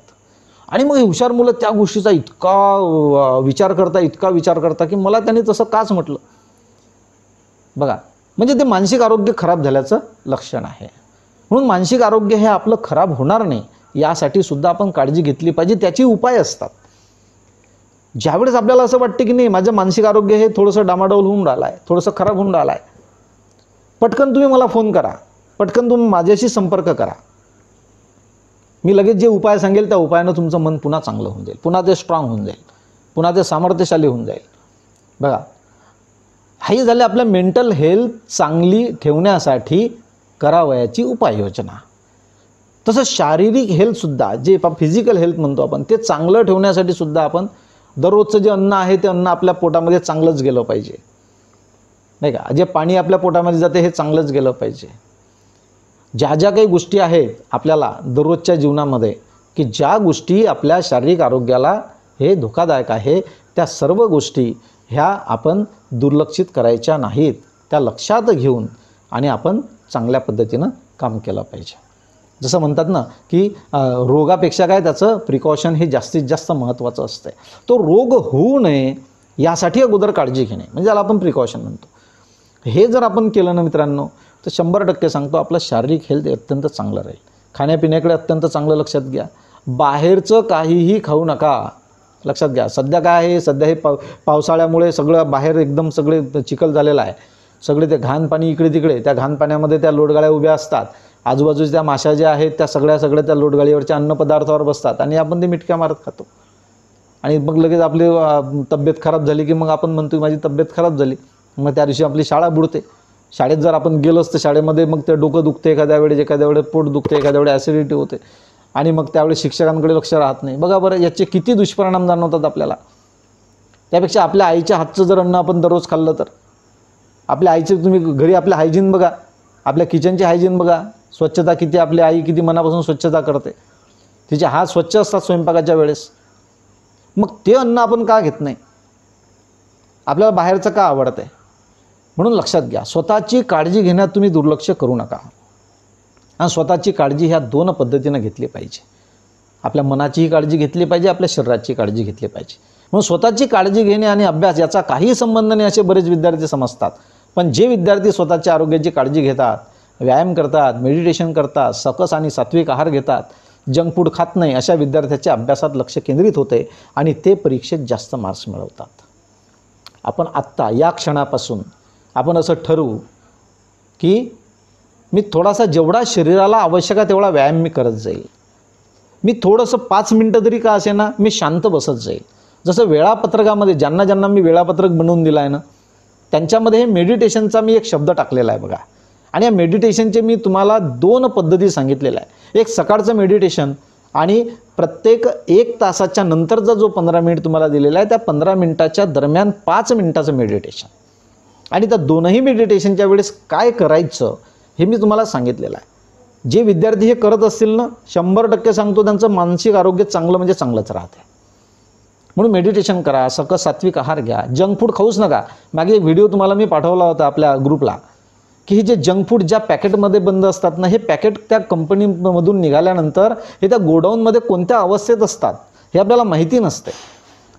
Speaker 2: आणि मग हुशार मुलं त्या गोष्टीचा इतका विचार करता की मला त्यांनी तसं काच म्हटलं. बघा, म्हणजे ते मानसिक आरोग्य खराब झाल्याचं लक्षण आहे. म्हणून मानसिक आरोग्य हे आपलं खराब होणार नाही यासाठी सुद्धा आपण काळजी घेतली पाहिजे. त्याची उपाय असतात. ज्यावेळेस आपल्याला असं वाटतं की नाही माझं मानसिक आरोग्य हे थोडंसं डामाडोल होऊन राहिलं आहे, थोडंसं खराब होऊन राहिलं आहे, पटकन तुम्ही मला फोन करा, पटकन तुम्ही माझ्याशी संपर्क करा. मी लगेच जे उपाय सांगेल त्या उपायानं तुमचं मन पुन्हा चांगलं होऊन जाईल, पुन्हा ते स्ट्रॉंग होऊन जाईल, पुन्हा ते सामर्थ्यशाली होऊन जाईल. बघा, हे झाले आपल्या मेंटल हेल्थ चांगली ठेवण्यासाठी करावयाची उपाययोजना. तसं शारीरिक हेल्थसुद्धा, जे फिजिकल हेल्थ म्हणतो आपण, ते चांगलं ठेवण्यासाठी सुद्धा आपण दररोजचं जे अन्न आहे ते अन्न आपल्या पोटामध्ये चांगलंच गेलं पाहिजे, नाही का? जे पाणी आपल्या पोटामध्ये जाते हे चांगलंच गेलं पाहिजे. ज्या ज्या काही गोष्टी आहेत आपल्याला दररोजच्या जीवनामध्ये की ज्या गोष्टी आपल्या शारीरिक आरोग्याला हे धोकादायक आहे, त्या सर्व गोष्टी ह्या आपण दुर्लक्षित करायच्या नाहीत. त्या लक्षात घेऊन आणि आपण चांगल्या पद्धतीनं काम केलं पाहिजे. जसं म्हणतात ना की रोगापेक्षा काय त्याचं प्रिकॉशन हे जास्तीत जास्त महत्त्वाचं असतं. तो रोग होऊ नये यासाठी अगोदर काळजी घेणे म्हणजे ज्याला आपण प्रिकॉशन म्हणतो. हे जर आपण केलं ना मित्रांनो तर 100% सांगतो आपलं शारीरिक हेल्थ अत्यंत चांगलं राहील. खाण्यापिण्याकडे अत्यंत चांगलं लक्षात घ्या. बाहेरचं काहीही खाऊ नका. लक्षात घ्या, सध्या काय आहे, सध्या हे पावसाळ्यामुळे सगळं बाहेर एकदम सगळे चिखल झालेलं आहे. सगळे ते घाण पाणी इकडे तिकडे, त्या घाण पाण्यामध्ये त्या लोटगाळ्या उभ्या असतात. आजूबाजूच्या त्या माशा ज्या आहेत त्या सगळ्या त्या लोटगाळीवरच्या अन्नपदार्थावर बसतात आणि आपण ते मिटक्या मारत खातो. आणि मग लगेच आपली तब्येत खराब झाली की मग आपण म्हणतो माझी तब्येत खराब झाली. मग त्या दिवशी आपली शाळा बुडते. शाळेत जर आपण गेलोच तर शाळेमध्ये मग ते डोकं दुखते, एखाद्या वेळेस पोट दुखते, एखाद्या वेळेस ॲसिडिटी होते आणि मग त्यावेळेस शिक्षकांकडे लक्ष राहत नाही. बघा बरं, याचे किती दुष्परिणाम जाणवतात आपल्याला. त्यापेक्षा आपल्या आईच्या हातचं जर अन्न आपण दररोज खाल्लं तर, आपल्या आईचे तुम्ही घरी आपल्या हायजीन बघा, आपल्या किचनची हायजीन बघा, स्वच्छता किती, आपली आई किती मनापासून स्वच्छता करते, तिचे हात स्वच्छ असतात स्वयंपाकाच्या वेळेस. मग ते अन्न आपण का घेत नाही, आपल्याला बाहेरचं का आवडतं आहे. म्हणून लक्षात घ्या, स्वतःची काळजी घेण्यात तुम्ही दुर्लक्ष करू नका. आणि स्वतःची काळजी ह्या 2 पद्धतीनं घेतली पाहिजे. आपल्या मनाचीही काळजी घेतली पाहिजे, आपल्या शरीराची काळजी घेतली पाहिजे. म्हणून स्वतःची काळजी घेणे आणि अभ्यास याचा काही संबंध नाही असे बरेच विद्यार्थी समजतात. पण जे विद्यार्थी स्वतःच्या आरोग्याची काळजी घेतात, व्यायाम करतात, मेडिटेशन करतात, सकस आणि सात्विक आहार घेतात, जंक फूड खात नाही, अशा विद्यार्थ्याच्या अभ्यासात लक्ष केंद्रित होते आणि ते परीक्षेत जास्त मार्क्स मिळवतात. आपण आत्ता या क्षणापासून आपण असं ठरवू की मी थोडासा जेवढा शरीराला आवश्यक आहे तेवढा व्यायाम मी करत जाईल. मी थोडंसं 5 मिनटं तरी का असे ना मी शांत बसत जाईल. जसं वेळापत्रकामध्ये ज्यांना मी वेळापत्रक बनवून दिलं आहे ना त्यांच्यामध्ये हे मेडिटेशनचा मी एक शब्द टाकलेला आहे बघा. आणि या मेडिटेशनचे मी तुम्हाला 2 पद्धती सांगितलेल्या आहे. एक सकाळचं मेडिटेशन आणि प्रत्येक 1 तासाच्या नंतरचा जो 15 मिनिट तुम्हाला दिलेला आहे त्या 15 मिनिटाच्या दरम्यान 5 मिनिटाचं मेडिटेशन. आणि त्या दोनही मेडिटेशनच्या वेळेस काय करायचं हे मी तुम्हाला सांगितलेलं आहे. जे विद्यार्थी हे करत असतील ना 100% सांगतो त्यांचं मानसिक आरोग्य चांगलं म्हणजे चांगलंच राहते. म्हणून मेडिटेशन करा, सकस सात्विक आहार घ्या, जंक फूड खाऊच नका. मागे एक व्हिडिओ तुम्हाला मी पाठवला होता आपल्या ग्रुपला, की हे जे जंक फूड ज्या पॅकेटमध्ये बंद असतात ना, हे पॅकेट त्या कंपनीमधून निघाल्यानंतर हे त्या गोडाऊनमध्ये कोणत्या अवस्थेत असतात हे आपल्याला माहिती नसते.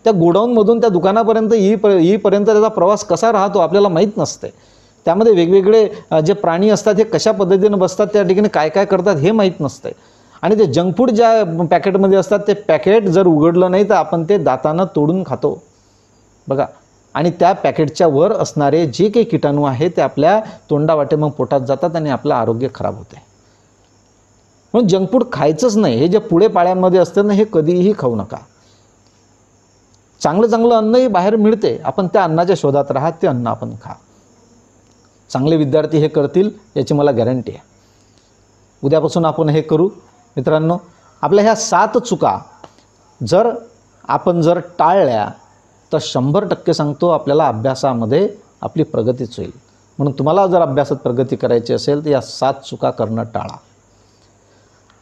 Speaker 2: त्या गोडाऊनमधून त्या दुकानापर्यंत येईपर्यंत त्याचा प्रवास कसा राहतो आपल्याला माहीत नसते. त्यामध्ये वेगवेगळे जे प्राणी असतात हे कशा पद्धतीनं बसतात, त्या ठिकाणी काय काय करतात हे माहीत नसते. आणि ते जंक फूड ज्या पॅकेटमध्ये असतात ते पॅकेट जर उघडलं नाही तर आपण ते दातानं तोडून खातो बघा. आणि त्या पॅकेटच्या वर असणारे जे काही किटाणू आहेत ते आपल्या तोंडावाटे मग पोटात जातात आणि आपलं आरोग्य खराब होते. म्हणून जंक फूड खायचंच नाही. हे जे पुढे पाळ्यांमध्ये असतं ना, हे कधीही खाऊ नका. चांगलं चांगलं अन्नही बाहेर मिळते, आपण त्या अन्नाच्या शोधात राहा, ते अन्न आपण खा. चांगले विद्यार्थी हे करतील याची मला गॅरंटी आहे. उद्यापासून आपण हे करू मित्रांनो. आपल्या ह्या 7 चुका आपण जर टाळल्या तर 100% सांगतो आपल्याला अभ्यासामध्ये आपली प्रगतीच होईल. म्हणून तुम्हाला जर अभ्यासात प्रगती करायची असेल तर या 7 चुका करणं टाळा.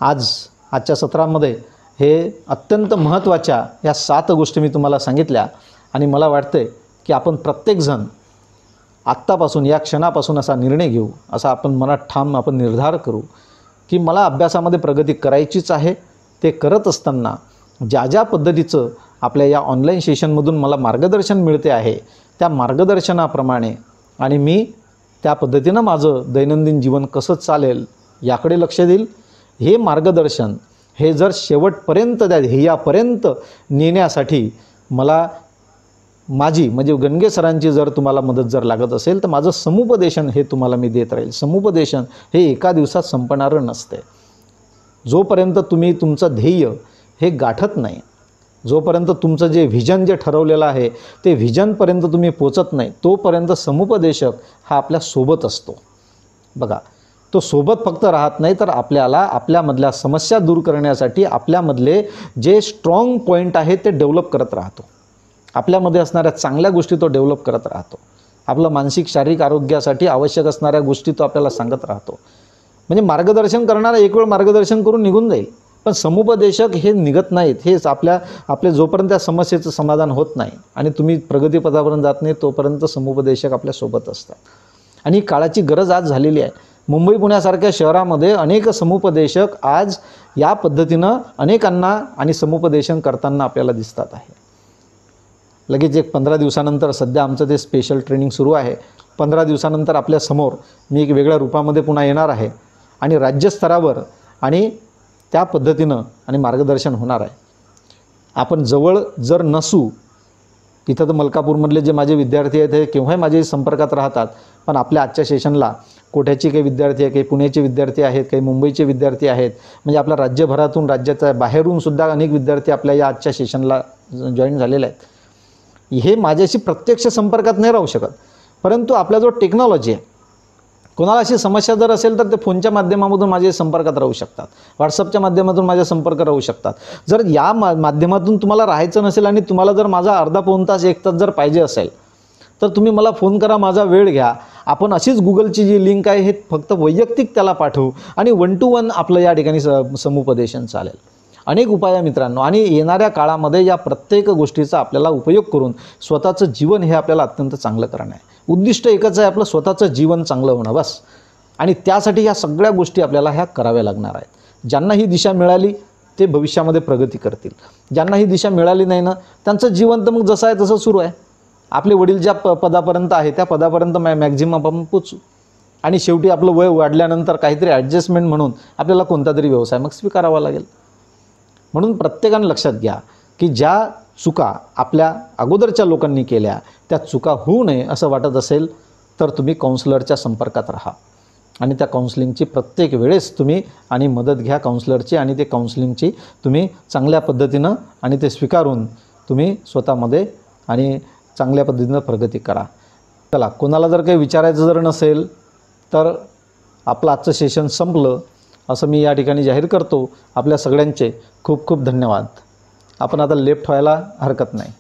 Speaker 2: आजच्या सत्रामध्ये हे अत्यंत महत्त्वाच्या या 7 गोष्टी मी तुम्हाला सांगितल्या. आणि मला वाटतं की आपण प्रत्येकजण आत्तापासून या क्षणापासून असा निर्णय घेऊ, असा आपण मनात ठाम आपण निर्धार करू की मला अभ्यासामध्ये प्रगती करायचीच आहे. ते करत असताना ज्या ज्या पद्धतीचं आपल्या या ऑनलाईन सेशनमधून मला मार्गदर्शन मिळते आहे त्या मार्गदर्शनाप्रमाणे आणि मी त्या पद्धतीनं माझं दैनंदिन जीवन कसं चालेल याकडे लक्ष देईल. हे मार्गदर्शन हे जर शेवटपर्यंत त्या ध्येयापर्यंत नेण्यासाठी मला माझी म्हणजे गणगे सरांची जर तुम्हाला मदत जर लागत असेल तर माझं समुपदेशन हे तुम्हाला मी देत राहील. समुपदेशन हे एका दिवसात संपणारं नसते. जोपर्यंत तुम्ही तुमचं ध्येय हे गाठत नाही, जोपर्यंत तुमचं जे व्हिजन जे ठरवलेलं आहे ते व्हिजनपर्यंत तुम्ही पोचत नाही, तोपर्यंत समुपदेशक हा आपल्या सोबत असतो बघा. तो सोबत फक्त राहत नाही तर आपल्याला आपल्यामधल्या समस्या दूर करण्यासाठी आपल्यामधले जे स्ट्रॉंग पॉईंट आहेत ते डेव्हलप करत राहतो. आपल्यामध्ये असणाऱ्या चांगल्या गोष्टी तो डेव्हलप करत राहतो. आपलं मानसिक शारीरिक आरोग्यासाठी आवश्यक असणाऱ्या गोष्टी तो आपल्याला सांगत राहतो. म्हणजे मार्गदर्शन करणारा एक वेळ मार्गदर्शन करून निघून जाईल, पण समुपदेशक हे निघत नाहीत. हेच आपले जोपर्यंत त्या समस्येचं समाधान होत नाही आणि तुम्ही प्रगतीपथापर्यंत जात नाही तोपर्यंत समुपदेशक आपल्यासोबत असतात. आणि ही काळाची गरज आज झालेली आहे. मुंबई पुण्यासारख्या शहरामध्ये अनेक समुपदेशक आज या पद्धतीनं अनेकांना आणि समुपदेशन करताना आपल्याला दिसतात आहे. लगेच एक 15 दिवसानंतर सध्या आमचं ते स्पेशल ट्रेनिंग सुरू आहे. 15 दिवसानंतर आपल्यासमोर मी एक वेगळ्या रूपामध्ये पुन्हा येणार आहे आणि राज्यस्तरावर आणि त्या पद्धतीनं आणि मार्गदर्शन होणार आहे. आपण जवळ जर नसू, इथं तर मलकापूरमधले जे माझे विद्यार्थी आहेत हे केव्हाही माझे संपर्कात राहतात, पण आपल्या आजच्या सेशनला कोठ्याचे काही विद्यार्थी आहे, काही पुण्याचे विद्यार्थी आहेत, काही मुंबईचे विद्यार्थी आहेत, म्हणजे आपल्या राज्यभरातून राज्याच्या बाहेरून सुद्धा अनेक विद्यार्थी आपल्या या आजच्या सेशनला जॉईन झालेले आहेत. हे माझ्याशी प्रत्यक्ष संपर्कात नाही राहू शकत, परंतु आपला जो टेक्नॉलॉजी आहे, कोणाला अशी समस्या जर असेल तर ते फोनच्या माध्यमामधून माझ्या संपर्कात राहू शकतात, व्हॉट्सअपच्या माध्यमातून माझ्या संपर्क राहू शकतात. जर या माध्यमातून तुम्हाला राहायचं नसेल आणि तुम्हाला जर माझा अर्धा पाऊण तास 1 तास जर पाहिजे असेल तर तुम्ही मला फोन करा, माझा वेळ घ्या. आपण अशीच गुगलची जी लिंक आहे हे फक्त वैयक्तिक त्याला पाठवू आणि 1 to 1 आपलं या ठिकाणी समुपदेशन चालेल. अनेक उपाय आहे मित्रांनो. आणि येणाऱ्या काळामध्ये या प्रत्येक गोष्टीचा आपल्याला उपयोग करून स्वतःचं जीवन हे आपल्याला अत्यंत चांगलं करणं आहे. उद्दिष्ट एकच आहे, आपलं स्वतःचं जीवन चांगलं होणं बस. आणि त्यासाठी ह्या सगळ्या गोष्टी आपल्याला ह्या कराव्या लागणार आहेत. ज्यांना ही दिशा मिळाली ते भविष्यामध्ये प्रगती करतील. ज्यांना ही दिशा मिळाली नाही ना, त्यांचं जीवन तर मग जसं आहे तसं सुरू आहे. आपले वडील ज्या पदापर्यंत आहे त्या पदापर्यंत मॅक्झिमम आपण पोचू आणि शेवटी आपलं वय वाढल्यानंतर काहीतरी ॲडजस्टमेंट म्हणून आपल्याला कोणता तरी व्यवसाय मग स्वीकारावा लागेल. म्हणून प्रत्येकानं लक्षात घ्या की ज्या चुका आपल्या अगोदरच्या लोकांनी केल्या त्या चुका होऊ नये असं वाटत असेल तर तुम्ही काउन्सिलरच्या संपर्कात राहा आणि त्या काउन्सिलिंगची प्रत्येक वेळेस तुम्ही आणि मदत घ्या काउन्सिलरची आणि ते काउन्सिलिंगची तुम्ही चांगल्या पद्धतीनं आणि ते स्वीकारून तुम्ही स्वतःमध्ये आणि चांगल्या पद्धतीनं प्रगती करा. चला, कोणाला जर काही विचारायचं जर नसेल तर आपलं आजचं सेशन संपलं असं मी या ठिकाणी जाहीर करतो. आपल्या सगळ्यांचे खूप खूप धन्यवाद. आपण आता लेफ्ट व्हायला हरकत नाही.